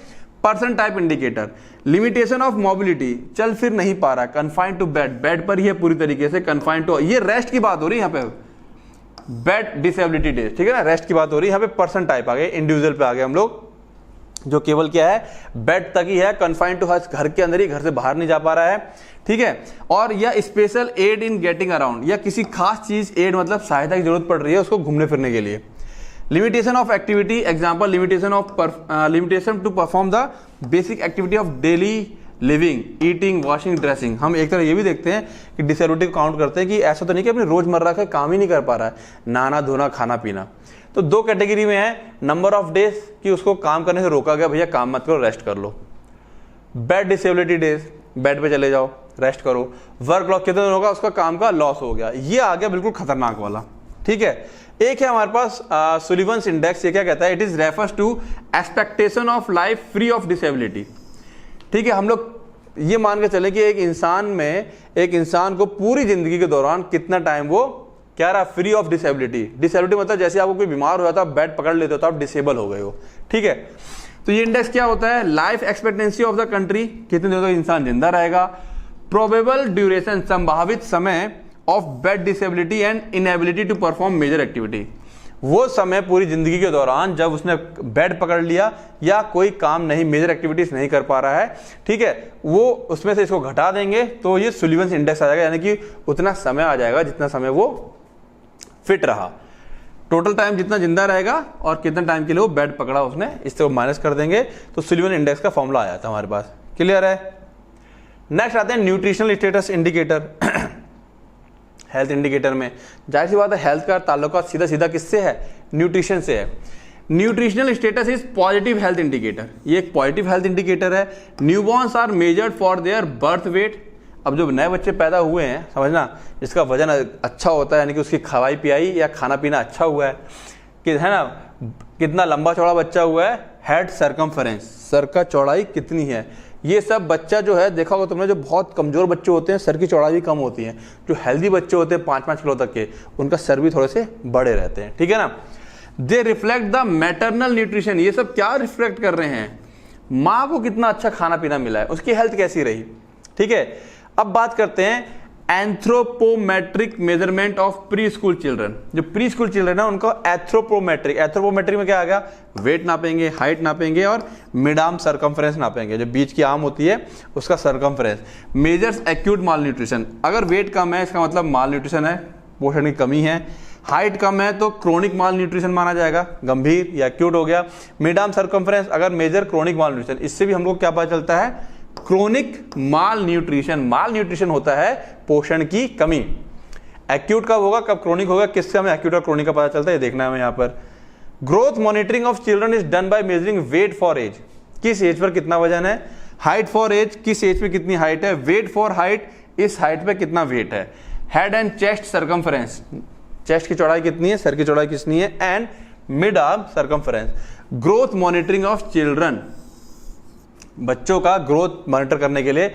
[SPEAKER 1] person type indicator, limitation of mobility, चल फिर नहीं पा रहा, कन्फाइंड टू बेड, बेड पर ही है पूरी तरीके से, कन्फाइंड टू, ये रेस्ट की बात हो रही है यहाँ पे, बेड डिसेबिलिटी डेज, ठीक है ना, रेस्ट की बात हो रही है। यहाँ पे पर्सन टाइप आ गए, इंडिविजुअल पे आ गए हम लोग, जो केवल क्या है बेड तक ही है, कन्फाइंड टू घर के अंदर ही, घर से बाहर नहीं जा पा रहा है, ठीक है। और या special aid in getting around, या किसी खास चीज एड मतलब सहायता की जरूरत पड़ रही है उसको घूमने फिरने के लिए। Limitation of activity, example limitation to perform the basic activity of daily living, eating, washing, dressing. हम एक तरह ये भी देखते हैं कि डिसेबिलिटी को काउंट करते हैं कि ऐसा तो नहीं कि अपने रोजमर्रा का काम ही नहीं कर पा रहा है, नहाना धोना खाना पीना। तो दो कैटेगरी में है, नंबर ऑफ डेज कि उसको काम करने से रोका गया, भैया काम मत करो रेस्ट कर लो। बेड डिसेबिलिटी डेज, बेड पे चले जाओ रेस्ट करो। वर्क लॉस कितने दिन होगा, उसका काम का लॉस हो गया, ये आ गया बिल्कुल खतरनाक वाला, ठीक है। एक है हमारे पास सुलिवन्स इंडेक्स, ये क्या कहता है, it is refers to expectation of life free of disability, ठीक है। हम लोग ये मान के चले कि एक इंसान को पूरी जिंदगी के दौरान कितना टाइम वो क्या रहा, फ्री ऑफ डिसेबिलिटी। डिसेबिलिटी मतलब जैसे आपको कोई बीमार हो जाता है, बेड पकड़ लेते हो तो आप डिसेबल हो गए हो, ठीक है। तो ये इंडेक्स क्या होता है, life expectancy of the country, कितने दिनों तक इंसान जिंदा रहेगा। प्रोबेबल ड्यूरेशन, संभावित समय of bed disability and inability to perform major activity, वो समय पूरी जिंदगी के दौरान जब उसने बेड पकड़ लिया या कोई काम नहीं, मेजर एक्टिविटीज नहीं कर पा रहा है, ठीक है, वो उसमें से इसको घटा देंगे तो ये सुलिवन्स इंडेक्स आ जाएगा, यानी कि उतना समय आ जाएगा जितना समय वो फिट रहा, टोटल टाइम जितना जिंदा रहेगा और कितना टाइम के लिए वो बेड पकड़ा उसने, इससे वो माइनस कर देंगे, तो सुलिवन इंडेक्स का फॉर्मूला आ जाता है हमारे पास। क्लियर है। नेक्स्ट आते हैं nutritional status indicator. Health indicator में जाहिर सी बात है हेल्थ का ताल्लुका सीधा सीधा किससे है, न्यूट्रिशन से है। Nutritional status is positive health indicator, ये एक पॉजिटिव हेल्थ इंडिकेटर है। Newborns are measured for their birth weight, अब जो नए बच्चे पैदा हुए हैं समझना, जिसका वजन अच्छा होता है, यानी कि उसकी खवाई पियाई या खाना पीना अच्छा हुआ है, कि है ना, कितना लंबा चौड़ा बच्चा हुआ है, हेड सरकमफरेंस, सर का चौड़ाई कितनी है, ये सब बच्चा जो है देखा होगा तुमने, जो बहुत कमजोर बच्चे होते हैं सर की चौड़ाई भी कम होती है, जो हेल्दी बच्चे होते हैं 5-5 किलो तक के, उनका सर भी थोड़े से बड़े रहते हैं, ठीक है ना। दे रिफ्लेक्ट द मैटरनल न्यूट्रिशन, ये सब क्या रिफ्लेक्ट कर रहे हैं, माँ को कितना अच्छा खाना पीना मिला है, उसकी हेल्थ कैसी रही, ठीक है। अब बात करते हैं anthropometric measurement of pre school children. जो प्री स्कूल चिल्ड्रन है उनको एंथ्रोपोमेट्रिक, एंथ्रोपोमेट्रिक में क्या आ गया, वेट नापेंगे, हाइट नापेंगे और मिड आर्म सरकमफ्रेंस नापेंगे, जो बीच की आर्म होती है उसका सरकमफ्रेंस। मेजर्स एक्यूट माल न्यूट्रिशन, अगर वेट कम है इसका मतलब माल न्यूट्रिशन है, पोषण की कमी है। हाइट कम है तो क्रोनिक माल न्यूट्रिशन माना जाएगा, गंभीर या एक्यूट हो गया। मिड आर्म सरकमफ्रेंस अगर मेजर क्रोनिक माल न्यूट्रिशन, इससे भी हम लोग क्या पता चलता है, क्रोनिक माल न्यूट्रिशन। माल न्यूट्रिशन होता है पोषण की कमी। एक्यूट कब होगा, कब क्रोनिक होगा, किससे हमें एक्यूट और क्रोनिक का पता चलता है, ये देखना है हमें यहाँ पर। Growth monitoring of children is done by measuring weight for age, किस एज पर कितना वजन है, हाइट फॉर एज, किस एज पे कितनी हाइट है, वेट फॉर हाइट, इस हाइट पे कितना वेट है। Head and chest circumference, chest की चौड़ाई कितनी है, सर की चौड़ाई कितनी है, and mid arm circumference. Growth monitoring of children, बच्चों का ग्रोथ मॉनिटर करने के लिए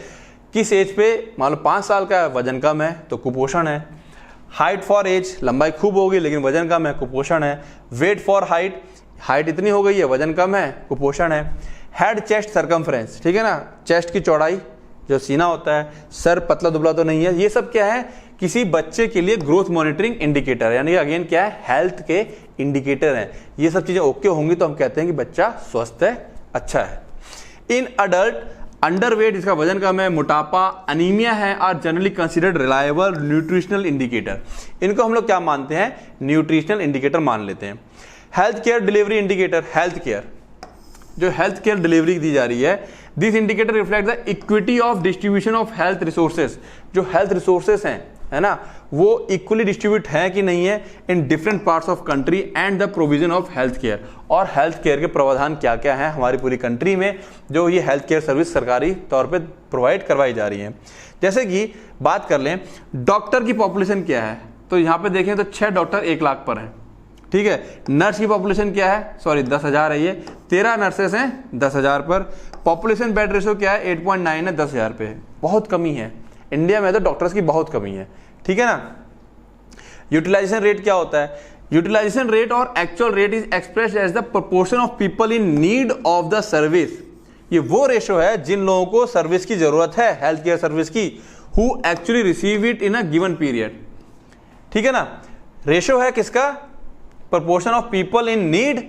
[SPEAKER 1] किस एज पे, मान लो 5 साल का वजन कम है तो कुपोषण है। हाइट फॉर एज, लंबाई खूब होगी लेकिन वजन कम है, कुपोषण है। वेट फॉर हाइट, हाइट इतनी हो गई है वजन कम है, कुपोषण है। हेड चेस्ट सरकमफ्रेंस, ठीक है ना, चेस्ट की चौड़ाई, जो सीना होता है, सर पतला दुबला तो नहीं है, ये सब क्या है, किसी बच्चे के लिए ग्रोथ मॉनिटरिंग इंडिकेटर, यानी अगेन क्या है, हेल्थ के इंडिकेटर हैं। ये सब चीजें ओके होंगी तो हम कहते हैं कि बच्चा स्वस्थ है, अच्छा है। इन अडल्ट अंडरवेट, इसका वजन कम है, मोटापा, अनीमिया है, are generally considered reliable nutritional indicator. इनको हम लोग क्या मानते हैं, न्यूट्रिशनल इंडिकेटर मान लेते हैं। Health care delivery indicator, health care, जो हेल्थ केयर डिलीवरी दी जा रही है, this indicator reflect the equity of distribution of health resources. जो हेल्थ रिसोर्सेज हैं, है ना, वो इक्वली डिस्ट्रीब्यूट है कि नहीं है in different parts of country, and the provision of health care, और हेल्थ केयर के प्रावधान क्या क्या है हमारी पूरी कंट्री में, जो ये हेल्थ केयर सर्विस सरकारी तौर पे प्रोवाइड करवाई जा रही है। जैसे कि बात कर लें डॉक्टर की पॉपुलेशन क्या है, तो यहाँ पे देखें तो 6 डॉक्टर 1 लाख पर हैं, ठीक है। नर्स की पॉपुलेशन क्या है, सॉरी 10,000 है, ये 13 नर्सेस हैं 10,000 पर। पॉपुलेशन बेड रेशियो क्या है, 8.9 है 10,000 पे, बहुत कमी है। इंडिया में तो डॉक्टर्स की बहुत कमी है, ठीक है ना। यूटिलाइजेशन रेट क्या होता है? यूटिलाइजेशन रेट और actual rate is expressed as the proportion of people in need of the service. ये वो रेशो है जिन लोगों को सर्विस की जरूरत है, हेल्थ केयर सर्विस की, who actually receive it in a given period. ठीक है ना। रेशो है किसका? Proportion of people in need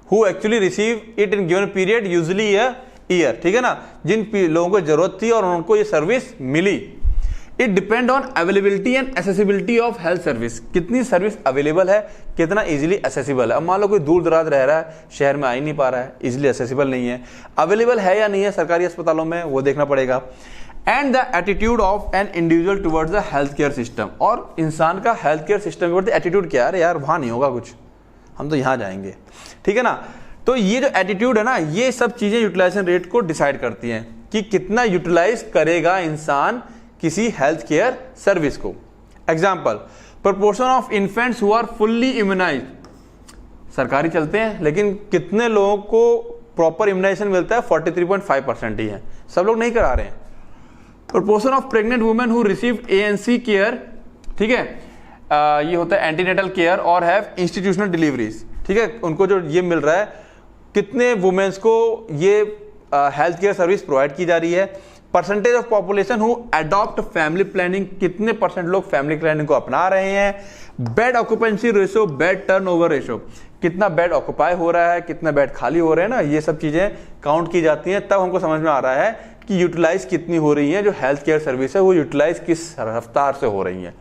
[SPEAKER 1] who actually receive it in given period, usually a year. ठीक है ना। जिन लोगों को जरूरत थी और उनको ये सर्विस मिली। It depend on availability and accessibility of health service. कितनी सर्विस अवेलेबल है, कितना इजीली एसेसिबल है। अब मान लो कोई दूर दराज रह रहा है, शहर में आ ही नहीं पा रहा है, इजीली एसेसिबल नहीं है, अवेलेबल है या नहीं है सरकारी अस्पतालों में, वो देखना पड़ेगा। And the attitude of an individual towards the health care system. और इंसान का हेल्थ केयर सिस्टम के प्रति एटीट्यूड क्या है? यार वहां नहीं होगा कुछ, हम तो यहां जाएंगे। ठीक है ना। तो ये जो एटीट्यूड है ना, ये सब चीजें यूटिलाइजेशन रेट को डिसाइड करती हैं कि कितना यूटिलाइज करेगा इंसान किसी हेल्थ केयर सर्विस को। Example, proportion of infants who are fully immunised. सरकारी चलते हैं, लेकिन कितने लोगों को प्रॉपर इम्यूनाइजेशन मिलता है? 43.5% ही है, सब लोग नहीं करा रहे हैं। Proportion of pregnant women who received ANC care, ठीक है, ये होता है एंटीनेटल केयर और हैव इंस्टीट्यूशनल डिलीवरीज। ठीक है, उनको जो ये मिल रहा है, कितने वुमेन्स को ये हेल्थ केयर सर्विस प्रोवाइड की जा रही है। Percentage of population who adopt family planning, कितने परसेंट लोग फैमिली प्लानिंग को अपना रहे हैं। Bed occupancy ratio, bed turnover ratio, कितना बेड ऑक्यूपाई हो रहा है, कितना बेड खाली हो रहे हैं ना, ये सब चीजें काउंट की जाती हैं। तब हमको समझ में आ रहा है कि यूटिलाइज कितनी हो रही है, जो हेल्थ केयर सर्विस है वो यूटिलाइज किस रफ्तार से हो रही है।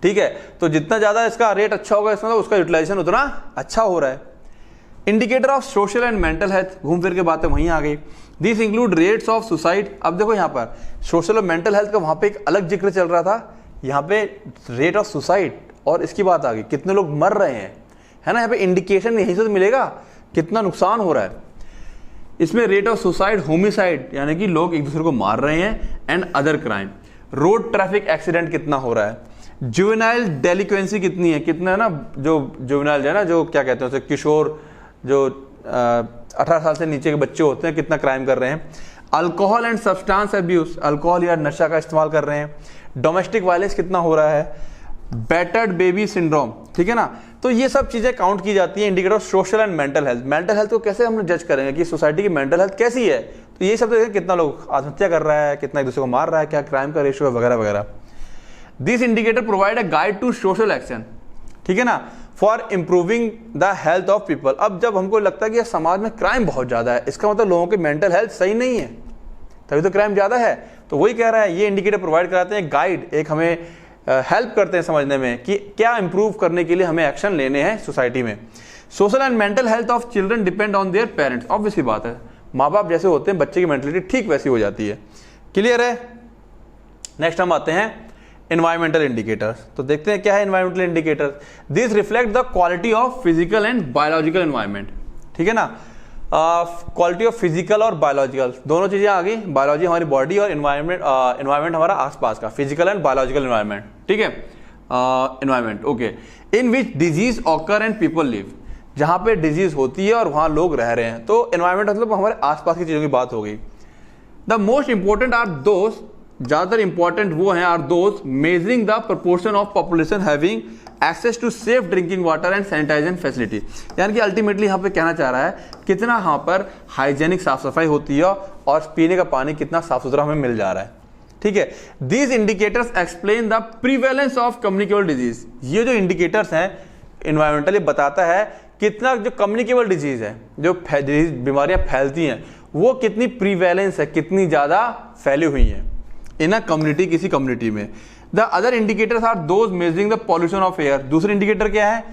[SPEAKER 1] ठीक है, तो जितना ज्यादा इसका रेट अच्छा होगा, इसमें उसका यूटिलाइजेशन उतना अच्छा हो रहा है। Indicator of social and mental health, घूम फिर के बातें वहीं आ गई। This include rates of suicide. अब देखो यहाँ पर सोशल और मेंटल हेल्थ का वहां पे एक अलग जिक्र चल रहा था, यहाँ पे रेट ऑफ सुसाइड और इसकी बात आ गई, कितने लोग मर रहे हैं, है ना। यहाँ पे इंडिकेशन यहीं से तो मिलेगा कितना नुकसान हो रहा है। इसमें रेट ऑफ सुसाइड, होमिसाइड, यानी कि लोग एक दूसरे को मार रहे हैं, and other crime. Road traffic accident कितना हो रहा है। जुवेनाइल डेलिक्वेंसी कितनी है, कितना है ना, जो जुवेनाइल है ना, जो क्या कहते हैं उसे, किशोर, जो 18 साल से नीचे के बच्चे होते हैं, कितना क्राइम कर रहे हैं। Alcohol and substance abuse, alcohol या नशा का इस्तेमाल कर रहे हैं। डोमेस्टिक वायलेंस कितना हो रहा है। बैटर्ड बेबी सिंड्रोम, ठीक है ना। तो ये सब चीजें काउंट की जाती है indicator of social and mental health. Mental health को कैसे हम जज करेंगे कि सोसाइटी की मेंटल हेल्थ कैसी है, तो ये सब देखें, कितना लोग आत्महत्या कर रहा है, कितना एक दूसरे को मार रहा है, क्या क्राइम का रेशियो है, वगैरह वगैरह। This indicator provide a guide to social action, ठीक है ना, for improving the health of people. अब जब हमको लगता है कि समाज में क्राइम बहुत ज्यादा है, इसका मतलब लोगों की मेंटल हेल्थ सही नहीं है, तभी तो क्राइम ज्यादा है। तो वही कह रहा है, ये इंडिकेटर प्रोवाइड कराते हैं, गाइड, एक हमें हेल्प करते हैं समझने में कि क्या इंप्रूव करने के लिए हमें एक्शन लेने हैं सोसाइटी में। Social and mental health of children depend on their parents. Obviously बात है, माँ बाप जैसे होते हैं बच्चे की मेंटलिटी ठीक वैसी हो जाती है। क्लियर है। नेक्स्ट हम आते हैं एनवायरमेंटल इंडिकेटर्स। तो देखते हैं क्या है environmental indicators. This reflect the quality of physical and biological environment, ठीक है ना। क्वालिटी ऑफ फिजिकल और बायोलॉजिकल दोनों चीजें आ गई। बायोलॉजी हमारी बॉडी और एनवायरमेंट हमारा आसपास का, फिजिकल एंड बायोलॉजिकल एनवायरमेंट, ठीक है। Environment, okay. In which disease occur and people live, जहां पे डिजीज होती है और वहां लोग रह रहे हैं। तो एनवायरमेंट मतलब हमारे आसपास की चीजों की बात हो गई। The most important are those, ज्यादातर इंपॉर्टेंट वो हैं, are those measuring the proportion of population having access to safe drinking water and sanitisation facility. यानी कि अल्टीमेटली यहाँ पे कहना चाह रहा है कितना यहाँ पर हाइजेनिक साफ सफाई होती है और पीने का पानी कितना साफ सुथरा हमें मिल जा रहा है, ठीक है। These indicators explain the prevalence of communicable disease. ये जो इंडिकेटर्स हैं एनवायरमेंटली बताता है कितना जो कम्युनिकेबल डिजीज है, जो बीमारियां फैलती हैं, वो कितनी प्रीवेलेंस है, कितनी ज्यादा फैली हुई है इन अ कम्युनिटी, किसी कम्युनिटी में। The other indicators are those measuring the pollution of air. दूसरे इंडिकेटर क्या है,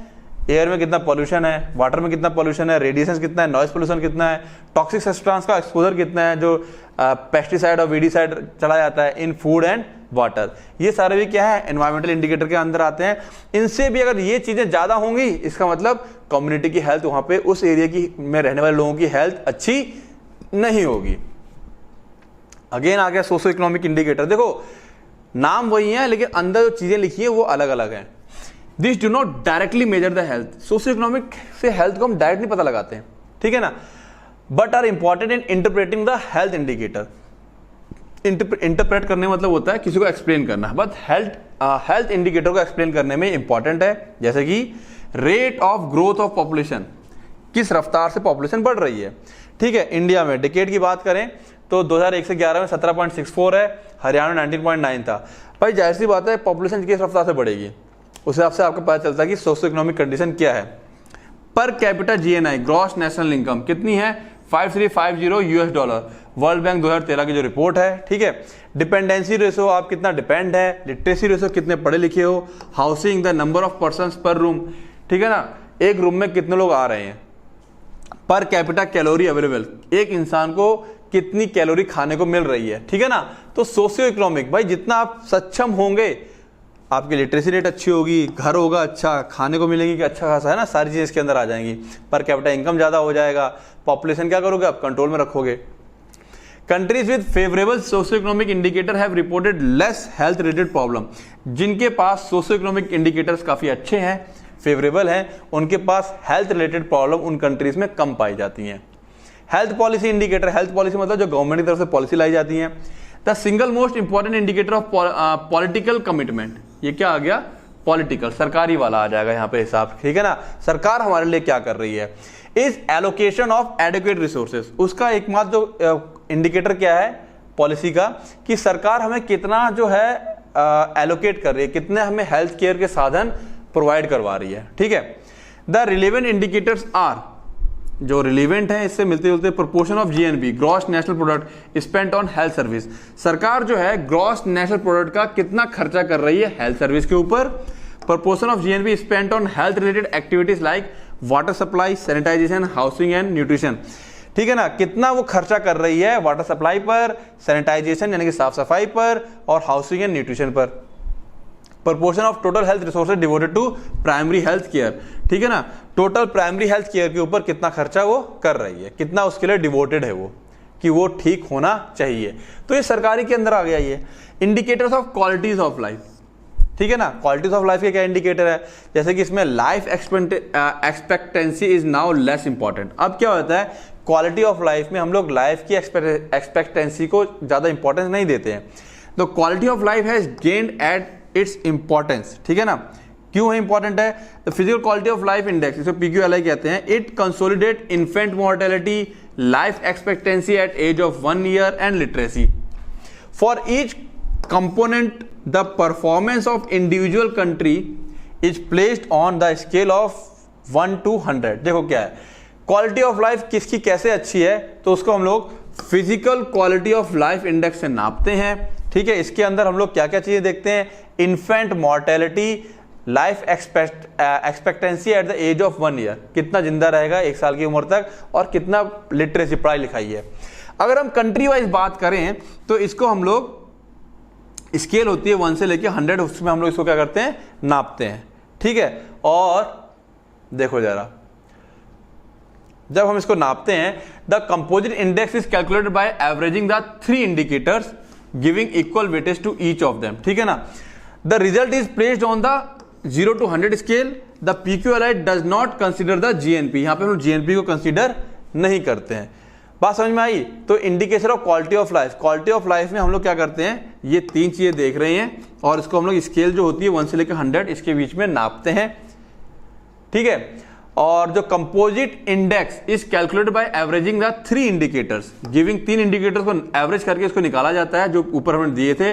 [SPEAKER 1] एयर में कितना पॉल्यूशन है, वाटर में कितना पॉल्यूशन है, रेडिएशन कितना है, नॉइज पॉल्यूशन कितना है, टॉक्सिक सब्सटेंस का एक्सपोजर कितना है, जो पेस्टिसाइड और वीडिसाइड चला जाता है इन फूड एंड वाटर। ये सारे भी क्या है एनवायरमेंटल इंडिकेटर के अंदर आते हैं। इनसे भी अगर ये चीजें ज्यादा होंगी, इसका मतलब कम्युनिटी की हेल्थ, वहां पे उस एरिया की में रहने वाले लोगों की हेल्थ अच्छी नहीं होगी। अगेन आ गया सोशो इकोनॉमिक इंडिकेटर। देखो नाम वही है, लेकिन अंदर जो चीजें लिखी है वो अलग अलग है। This do not directly measure the health. Socio economic से हेल्थ को हम डायरेक्ट नहीं पता लगाते हैं, ठीक है ना, but are important in interpreting the health indicator. Interpret करने मतलब होता है किसी को एक्सप्लेन करना, बट हेल्थ इंडिकेटर को एक्सप्लेन करने में इंपॉर्टेंट है। जैसे कि rate of growth of population, किस रफ्तार से पॉपुलेशन बढ़ रही है। ठीक है, इंडिया में डिकेड की बात करें तो 2001 से 11 में 17.64 है, हरियाणा में 19.9 था। भाई जाहिर सी बात है पॉपुलेशन किस रफ्तार से बढ़ेगी, उस हिसाब से आपको पता चलता है कि सोशियो इकोनॉमिक कंडीशन क्या है। Per capita GNI, gross national income कितनी है, 5350 यूएस डॉलर, वर्ल्ड बैंक 2013 की जो रिपोर्ट है। ठीक है, डिपेंडेंसी रेशो, आप कितना डिपेंड है, लिटरेसी रेशो कितने पढ़े लिखे हो, housing, the number of persons पर रूम, ठीक है ना, एक रूम में कितने लोग आ रहे हैं, पर कैपिटा कैलोरी अवेलेबल, एक इंसान को कितनी कैलोरी खाने को मिल रही है। ठीक है ना, तो सोशियो इकोनॉमिक, भाई जितना आप सक्षम होंगे, आपकी लिटरेसी रेट अच्छी होगी, घर होगा अच्छा, खाने को मिलेगी कि अच्छा खासा, है ना, सारी चीज़ इसके अंदर आ जाएंगी, पर कैपिटा इनकम ज़्यादा हो जाएगा, पॉपुलेशन क्या करोगे आप, कंट्रोल में रखोगे। Countries with favourable socio economic indicator have reported less health related problem, जिनके पास सोशियो इकोनॉमिक इंडिकेटर्स काफ़ी अच्छे हैं, फेवरेबल हैं, उनके पास हेल्थ रिलेटेड प्रॉब्लम उन कंट्रीज में कम पाई जाती हैं। Health policy indicator, health policy मतलब जो गवर्नमेंट की तरफ से पॉलिसी लाई जाती है। The single most important indicator of political commitment, ये क्या आ गया, पॉलिटिकल, सरकारी वाला आ जाएगा यहाँ पे हिसाब। ठीक है ना, सरकार हमारे लिए क्या कर रही है, is allocation of adequate resources, उसका एकमात्र जो इंडिकेटर क्या है पॉलिसी का, कि सरकार हमें कितना जो है एलोकेट कर रही है, कितने हमें हेल्थ केयर के साधन प्रोवाइड करवा रही है। ठीक है, द रिलेवेंट इंडिकेटर्स आर, जो रिलेवेंट है इससे मिलते जुलते, proportion of GNP, gross national product spent on health service, सरकार जो है ग्रॉस नेशनल प्रोडक्ट का कितना खर्चा कर रही है हेल्थ सर्विस के ऊपर, proportion of GNP spent on health related activities like water supply, sanitisation, housing and nutrition. ठीक है ना, कितना वो खर्चा कर रही है वाटर सप्लाई पर, सैनिटाइजेशन यानी कि साफ सफाई पर, और हाउसिंग एंड न्यूट्रिशन पर। Proportion of total health resources devoted to primary health care, ठीक है ना, टोटल प्राइमरी हेल्थ केयर के ऊपर कितना खर्चा वो कर रही है, कितना उसके लिए डिवोटेड है वो, कि वो ठीक होना चाहिए। तो ये सरकारी के अंदर आ गया ये। Indicators of qualities of life, ठीक है ना, क्वालिटीज ऑफ लाइफ के क्या इंडिकेटर है, जैसे कि इसमें life expectancy is now less important. अब क्या होता है, क्वालिटी ऑफ लाइफ में हम लोग लाइफ की एक्सपेक्टेंसी को ज्यादा इंपॉर्टेंस नहीं देते हैं। तो quality of life has gained at its importance, ठीक है ना, क्यों है इंपॉर्टेंट है, the physical quality of life index, इसको PQLI कहते हैं। It consolidate infant mortality, life expectancy at age of 1 year and literacy. For each component the performance of individual country is placed on the scale of 1 to 100। देखो क्या है, quality of life किसकी कैसे अच्छी है, तो उसको हम लोग physical quality of life index से नापते हैं। ठीक है, इसके अंदर हम लोग क्या क्या चीजें देखते हैं, infant mortality, life expectancy at the age of 1 year, कितना जिंदा रहेगा 1 साल की उम्र तक, और कितना लिटरेसी पढ़ाई लिखाई है। अगर हम कंट्री वाइज बात करें तो इसको हम लोग, स्केल होती है 1 से लेके 100, उसमें हम लोग इसको क्या करते हैं, नापते हैं। ठीक है, और देखो जरा, जब हम इसको नापते हैं, the composite index is calculated by averaging the 3 indicators giving equal weightage to each of them. ठीक है ना, the result is placed on the 0 to 100 scale. The PQLI does not consider the GNP, यहां पे हम GNP को consider नहीं करते हैं। बात समझ में आई। तो indicator of quality of life, quality of life में हम लोग क्या करते हैं, ये 3 चीजें देख रहे हैं, और इसको हम लोग स्केल जो होती है 1 से लेकर 100, इसके बीच में नापते हैं। ठीक है, और जो composite index is calculated by averaging the 3 indicators giving, 3 indicators को एवरेज करके इसको निकाला जाता है, जो ऊपर हमने दिए थे,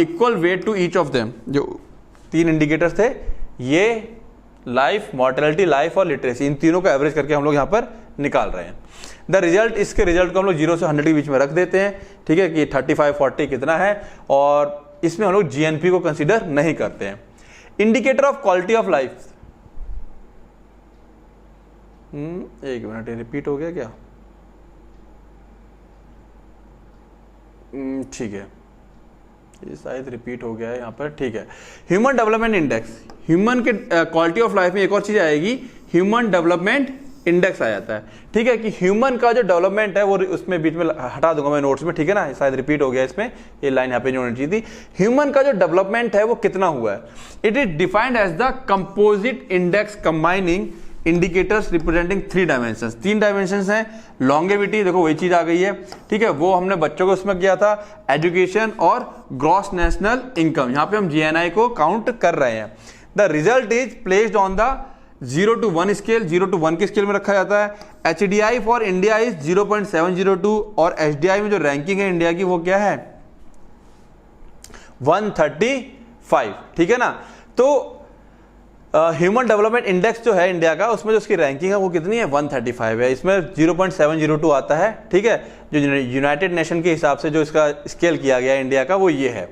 [SPEAKER 1] equal weight to each of them. जो 3 इंडिकेटर्स थे, ये लाइफ, मॉर्टेलिटी, लाइफ और लिटरेसी, इन तीनों को एवरेज करके हम लोग यहाँ पर निकाल रहे हैं। द रिजल्ट, इसके रिजल्ट को हम लोग 0 से 100 के बीच में रख देते हैं। ठीक है, कि 35, 40 कितना है, और इसमें हम लोग GNP को कंसिडर नहीं करते हैं। Indicator of quality of life, 1 minute, repeat हो गया क्या, ठीक है, ये शायद रिपीट हो गया है यहाँ पर। ठीक है, ह्यूमन डेवलपमेंट इंडेक्स, ह्यूमन के क्वालिटी ऑफ लाइफ में एक और चीज आएगी, ह्यूमन डेवलपमेंट इंडेक्स आ जाता है। ठीक है, कि ह्यूमन का जो डेवलपमेंट है वो उसमें बीच में हटा दूंगा मैं नोट्स में, ठीक है ना, शायद रिपीट हो गया इसमें, ये लाइन यहाँ पे नहीं होनी चाहिए थी। ह्यूमन का जो डेवलपमेंट है वो कितना हुआ है, it is defined as the composite index combining indicators representing 3 dimensions, 3 dimensions हैं। लॉन्गेविटी, देखो वही चीज आ गई है, ठीक है, वो हमने बच्चों को उसमें किया था, एजुकेशन और ग्रॉस नेशनल इनकम, यहाँ पे हम GNI को काउंट कर रहे हैं। The result is placed on the 0 to 1 scale, 0 to 1 के स्केल में रखा जाता है। HDI फॉर इंडिया इज 0.702 और HDI में जो रैंकिंग है इंडिया की वो क्या है 135, ठीक है ना। तो ह्यूमन डेवलपमेंट इंडेक्स जो है इंडिया का, उसमें जो उसकी रैंकिंग है वो कितनी है 135 है, इसमें 0.702 आता है, ठीक है। जो यूनाइटेड नेशन के हिसाब से जो इसका स्केल किया गया है इंडिया का वो ये है।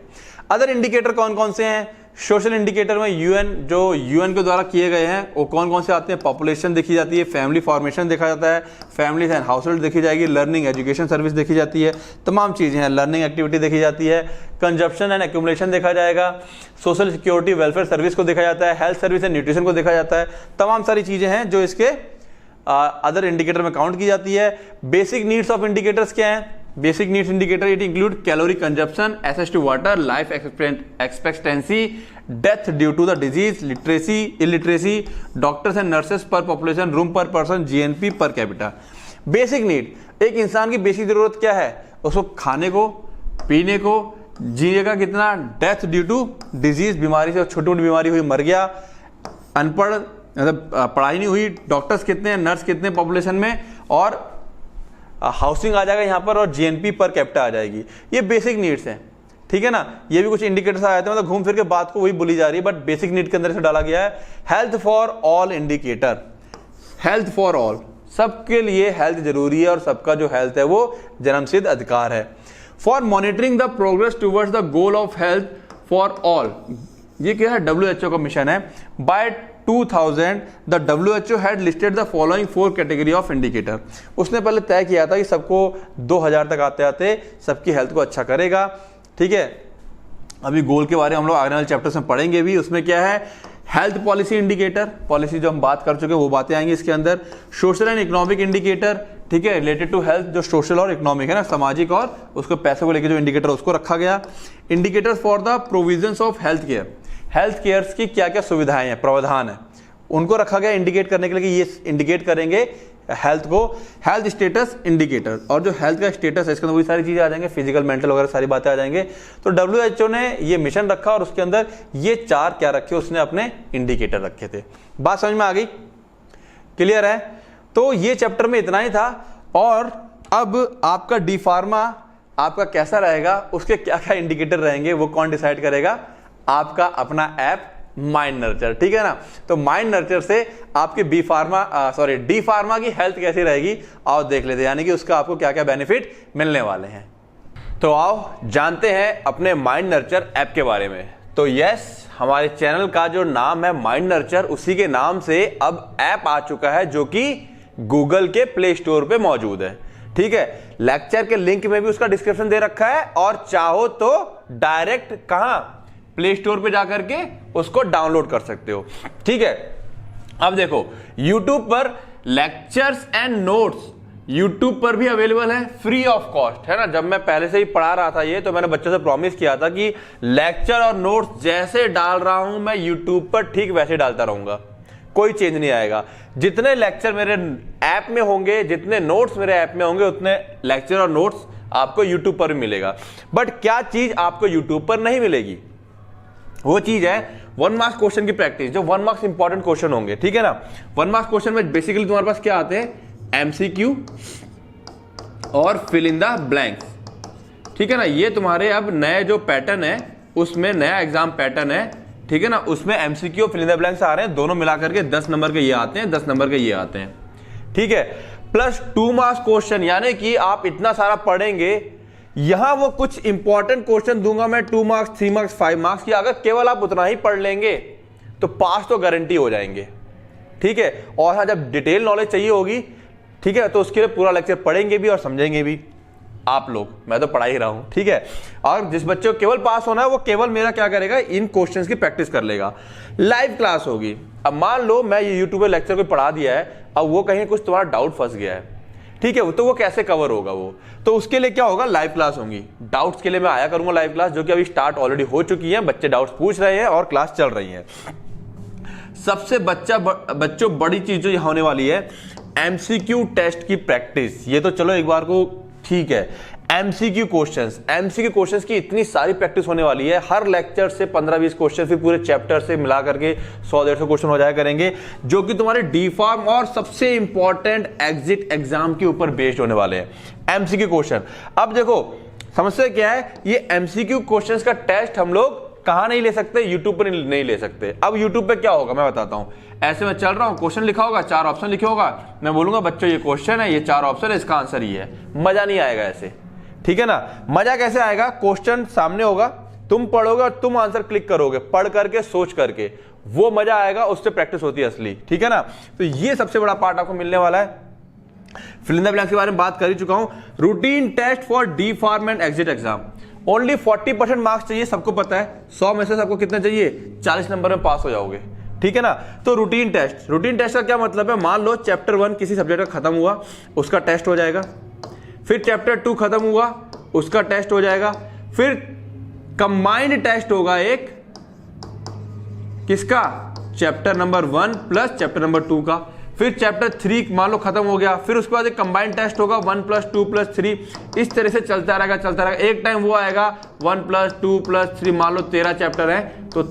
[SPEAKER 1] अदर इंडिकेटर कौन कौन से हैं? सोशल इंडिकेटर में यूएन के द्वारा किए गए हैं वो कौन कौन से आते हैं? पॉपुलेशन देखी जाती है, फैमिली फॉर्मेशन देखा जाता है, फैमिलीज एंड हाउस होल्ड देखी जाएगी, लर्निंग एजुकेशन सर्विस देखी जाती है, तमाम चीजें हैं, लर्निंग एक्टिविटी देखी जाती है, कंजप्शन एंड एक्यूमुलेशन देखा जाएगा, सोशल सिक्योरिटी वेलफेयर सर्विस को देखा जाता है, हेल्थ सर्विस एंड न्यूट्रिशन को देखा जाता है, तमाम सारी चीजें हैं जो इसके अदर इंडिकेटर में काउंट की जाती है। बेसिक नीड्स ऑफ इंडिकेटर्स क्या है? Basic needs indicator it include calorie consumption, access to water, life expectancy, death due to the disease, literacy, illiteracy, doctors and nurses per population, room per person, GNP per capita. Basic need, एक इंसान की basic जरूरत क्या है? उसको खाने को, पीने को, जिएगा कितना, डेथ ड्यू टू डिजीज, बीमारी से छोटी मोटी बीमारी हुई मर गया, अनपढ़ मतलब पढ़ाई नहीं हुई, डॉक्टर्स कितने हैं, नर्स कितने पॉपुलेशन में, और हाउसिंग आ जाएगा यहाँ पर, और GNP पर कैपिटा आ जाएगी। ये बेसिक नीड्स हैं, ठीक है ना। ये भी कुछ इंडिकेटर्स आए थे, मतलब घूम फिर के बात को वही बोली जा रही है, बट बेसिक नीड के अंदर से डाला गया है। Health for all indicator, health for all, सबके लिए हेल्थ जरूरी है और सबका जो हेल्थ है वो जन्मसिद्ध अधिकार है। For monitoring the progress towards the goal of health for all, ये क्या है? WHO का मिशन है। By 2000 the WHO had listed the following 4 category of indicator. उसने पहले तय किया था कि सबको 2000 तक आते आते सबकी हेल्थ को अच्छा करेगा, ठीक है। अभी गोल के बारे में हम लोग आगे वाले चैप्टर्स में पढ़ेंगे भी। उसमें क्या है? हेल्थ पॉलिसी इंडिकेटर, पॉलिसी जो हम बात कर चुके हैं वो बातें आएंगी इसके अंदर। सोशल एंड इकोनॉमिक इंडिकेटर, ठीक है, रिलेटेड टू हेल्थ, जो सोशल और इकोनॉमिक है ना, सामाजिक और उसको पैसे को लेकर जो इंडिकेटर उसको रखा गया। Indicators for the provisions of health care, health care की क्या क्या सुविधाएं हैं, प्रावधान है, उनको रखा गया इंडिकेट करने के लिए कि ये इंडिकेट करेंगे हेल्थ को। हेल्थ स्टेटस इंडिकेटर, और जो हेल्थ का स्टेटस है इसके अंदर वही सारी चीजें आ जाएंगे, फिजिकल मेंटल वगैरह सारी बातें आ जाएंगे। तो WHO ने ये मिशन रखा और उसके अंदर ये 4 क्या रखे, उसने अपने इंडिकेटर रखे थे। बात समझ में आ गई? क्लियर है? तो ये चैप्टर में इतना ही था। और अब आपका डी फार्मा आपका कैसा रहेगा, उसके क्या क्या इंडिकेटर रहेंगे, वो कौन डिसाइड करेगा? आपका अपना ऐप माइंड नर्चर, ठीक है ना। तो माइंड नर्चर से आपके डी फार्मा की हेल्थ कैसी रहेगी आओ देख लेते हैं, यानी कि उसका आपको क्या क्या बेनिफिट मिलने वाले हैं। तो आओ जानते हैं अपने माइंड नर्चर ऐप के बारे में। तो यस, हमारे चैनल का जो नाम है माइंड नर्चर, उसी के नाम से अब ऐप आ चुका है जो कि गूगल के प्ले स्टोर पे मौजूद है, ठीक है। लेक्चर के लिंक में भी उसका डिस्क्रिप्शन दे रखा है, और चाहो तो डायरेक्ट कहां प्ले स्टोर पे जाकर के उसको डाउनलोड कर सकते हो, ठीक है। अब देखो YouTube पर लेक्चर्स एंड नोट्स YouTube पर भी अवेलेबल है फ्री ऑफ कॉस्ट, है ना। जब मैं पहले से ही पढ़ा रहा था ये, तो मैंने बच्चों से प्रॉमिस किया था कि लेक्चर और नोट्स जैसे डाल रहा हूं मैं YouTube पर ठीक वैसे डालता रहूंगा, कोई चेंज नहीं आएगा। जितने लेक्चर मेरे ऐप में होंगे, जितने नोट्स मेरे ऐप में होंगे, उतने लेक्चर और नोट्स आपको YouTube पर भी मिलेगा। बट क्या चीज आपको YouTube पर नहीं मिलेगी? वो चीज है 1 मार्क्स क्वेश्चन की प्रैक्टिस, जो 1 मार्क्स इंपॉर्टेंट क्वेश्चन होंगे, ठीक है ना। 1 मार्क्स क्वेश्चन में बेसिकली तुम्हारे पास क्या आते हैं? MCQ और फिल इन द ब्लैंक्स, ठीक है ना। ये तुम्हारे अब नए जो पैटर्न है उसमें नया एग्जाम पैटर्न है, ठीक है ना। उसमें MCQ और फिल इन द ब्लैंक्स आ रहे हैं, दोनों मिलाकर के 10 नंबर के ये आते हैं, 10 नंबर के ये आते हैं, ठीक है। प्लस 2 मार्क्स क्वेश्चन, यानी कि आप इतना सारा पढ़ेंगे, यहां वो कुछ इंपॉर्टेंट क्वेश्चन दूंगा मैं 2 मार्क्स 3 मार्क्स 5 मार्क्स की, अगर केवल आप उतना ही पढ़ लेंगे तो पास तो गारंटी हो जाएंगे, ठीक है। और हाँ, जब डिटेल नॉलेज चाहिए होगी, ठीक है, तो उसके लिए पूरा लेक्चर पढ़ेंगे भी और समझेंगे भी आप लोग, मैं तो पढ़ा ही रहा हूं, ठीक है। और जिस बच्चे को केवल पास होना है वो केवल मेरा क्या करेगा, इन क्वेश्चंस की प्रैक्टिस कर लेगा। लाइव क्लास होगी। अब मान लो मैं ये यूट्यूब पे लेक्चर को पढ़ा दिया है, अब वो कहीं कुछ तुम्हारा डाउट फंस गया है, ठीक है, तो वो कैसे कवर होगा वो? तो उसके लिए क्या होगा, लाइव क्लास होंगी। डाउट्स के लिए मैं आया करूंगा लाइव क्लास, जो कि अभी स्टार्ट ऑलरेडी हो चुकी है, बच्चे डाउट्स पूछ रहे हैं और क्लास चल रही है। सबसे बच्चों बड़ी चीज जो होने वाली है एमसीक्यू टेस्ट की प्रैक्टिस। ये तो चलो एक बार को ठीक है, एमसीक्यू क्वेश्चंस की इतनी सारी प्रैक्टिस होने वाली है। हर लेक्चर से 15-20 क्वेश्चन, फिर पूरे चैप्टर से मिला करके 100-150 क्वेश्चन हो जाया करेंगे, जो कि तुम्हारे डी फार्म और सबसे इंपॉर्टेंट एग्जिट एग्जाम के ऊपर बेस्ड होने वाले हैं एमसीक्यू क्वेश्चन। अब देखो समस्या क्या है, ये एमसीक्यू क्वेश्चंस का टेस्ट हम लोग कहां नहीं ले सकते, यूट्यूब पर नहीं ले सकते। अब यूट्यूब पे क्या होगा मैं बताता हूं। ऐसे में चल रहा हूं, क्वेश्चन लिखा होगा, 4 ऑप्शन लिखे होगा, मैं बोलूंगा बच्चों ये क्वेश्चन है, ये 4 ऑप्शन है, इसका आंसर ये है। मजा नहीं आएगा ऐसे, ठीक है ना। मजा कैसे आएगा, क्वेश्चन सामने होगा, तुम पढ़ोगे और तुम आंसर क्लिक करोगे, पढ़ करके सोच करके, वो मजा आएगा, उससे प्रैक्टिस होती है असली, ठीक है ना। तो ये सबसे बड़ा पार्ट आपको मिलने वाला है। फिल इन द ब्लैंक्स के बारे में बात कर ही चुका हूं। Routine test for D pharm and exit exam, only 40% marks चाहिए, सबको पता है। 100 में से सबको कितना चाहिए, 40 नंबर में पास हो जाओगे, ठीक है ना। तो रूटीन टेस्ट का क्या मतलब है, मान लो चैप्टर 1 किसी सब्जेक्ट का खत्म हुआ, उसका टेस्ट हो जाएगा, फिर चैप्टर 2 खत्म हुआ, उसका टेस्ट हो जाएगा, फिर कंबाइंड टेस्ट होगा एक किसका, chapter number 1 plus chapter number 2 का, फिर चैप्टर 3 मान लो खत्म हो गया, फिर उसके बाद एक कंबाइंड टेस्ट होगा 1 + 2 + 3, इस तरह से चलता रहेगा। एक टाइम वो आएगा 1 + 2 + 3, मान लो 13 चैप्टर है तो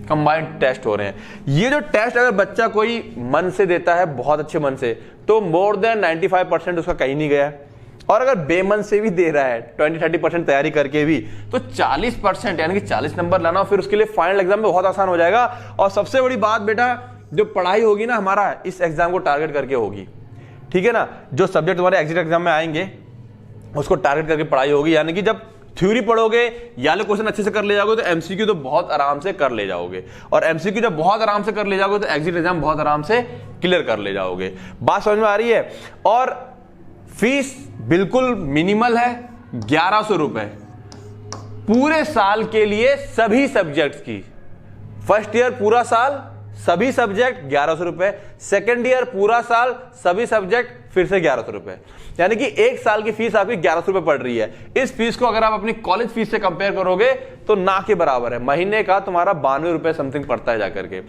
[SPEAKER 1] कंबाइंड टेस्ट हो रहे हैं। ये जो टेस्ट अगर बच्चा कोई मन से देता है, बहुत अच्छे मन से, तो मोर देन 95% उसका कहीं नहीं गया। और अगर बेमन से भी दे रहा है 20-30% तैयारी करके भी, तो 40% यानी कि 40 नंबर लाना, फिर उसके लिए फाइनल एग्जाम में बहुत आसान हो जाएगा। और सबसे बड़ी बात बेटा, जो पढ़ाई होगी ना हमारा इस एग्जाम को टारगेट करके होगी, ठीक है ना। जो सब्जेक्ट तुम्हारे एग्जिट एग्जाम में आएंगे उसको टारगेट करके पढ़ाई होगी, यानी कि जब थ्योरी पढ़ोगे या क्वेश्चन अच्छे से कर ले जाओगे तो एमसीक्यू तो बहुत आराम से कर ले जाओगे, और एमसीक्यू जब बहुत आराम से कर ले जाओगे तो एग्जिट एग्जाम बहुत आराम से क्लियर कर ले जाओगे। बात समझ में आ रही है। और फीस बिल्कुल मिनिमल है, 1100 रुपए पूरे साल के लिए सभी सब्जेक्ट्स की। फर्स्ट ईयर पूरा साल सभी सब्जेक्ट 1100 रुपए, सेकेंड ईयर पूरा साल सभी सब्जेक्ट फिर से 1100 रुपए, यानी कि एक साल की फीस आपकी 1100 रुपए पड़ रही है। इस फीस को अगर आप अपनी कॉलेज फीस से कंपेयर करोगे तो ना के बराबर है। महीने का तुम्हारा 92 रुपए समथिंग पड़ता है जाकर के।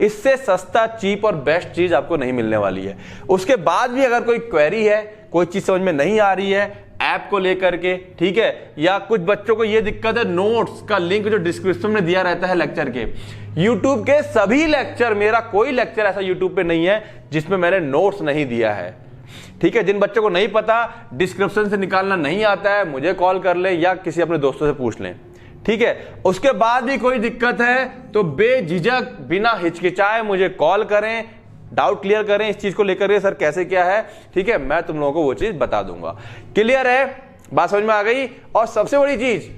[SPEAKER 1] इससे सस्ता, चीप और बेस्ट चीज आपको नहीं मिलने वाली है। उसके बाद भी अगर कोई क्वेरी है, कोई चीज समझ में नहीं आ रही है ऐप को लेकर के, ठीक है, या कुछ बच्चों को यह दिक्कत है, नोट्स का लिंक जो डिस्क्रिप्शन में दिया रहता है लेक्चर के, यूट्यूब के सभी लेक्चर, मेरा कोई लेक्चर ऐसा यूट्यूब पे नहीं है जिसमें मैंने नोट्स नहीं दिया है, ठीक है। जिन बच्चों को नहीं पता, डिस्क्रिप्शन से निकालना नहीं आता है, मुझे कॉल कर ले या किसी अपने दोस्तों से पूछ लें, ठीक है। उसके बाद भी कोई दिक्कत है तो बेझिझक बिना हिचकिचाए मुझे कॉल करें, डाउट क्लियर करें इस चीज को लेकर के, सर कैसे क्या है, ठीक है, मैं तुम लोगों को वो चीज बता दूंगा। क्लियर है, बात समझ में आ गई। और सबसे बड़ी चीज,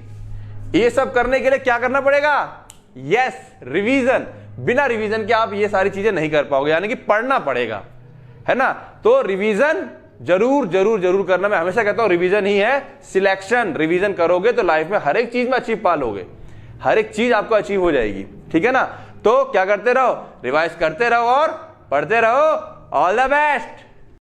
[SPEAKER 1] ये सब करने के लिए क्या करना पड़ेगा, यस, रिवीजन। बिना रिवीजन के आप ये सारी चीजें नहीं कर पाओगे, यानी कि पढ़ना पड़ेगा, है ना। तो रिवीजन जरूर जरूर जरूर करना। मैं हमेशा कहता हूं रिवीजन ही है सिलेक्शन। रिवीजन करोगे तो लाइफ में हर एक चीज में अचीव पालोगे, हर एक चीज आपको अचीव हो जाएगी, ठीक है ना। तो क्या करते रहो, रिवाइज करते रहो और पढ़ते रहो। All the best.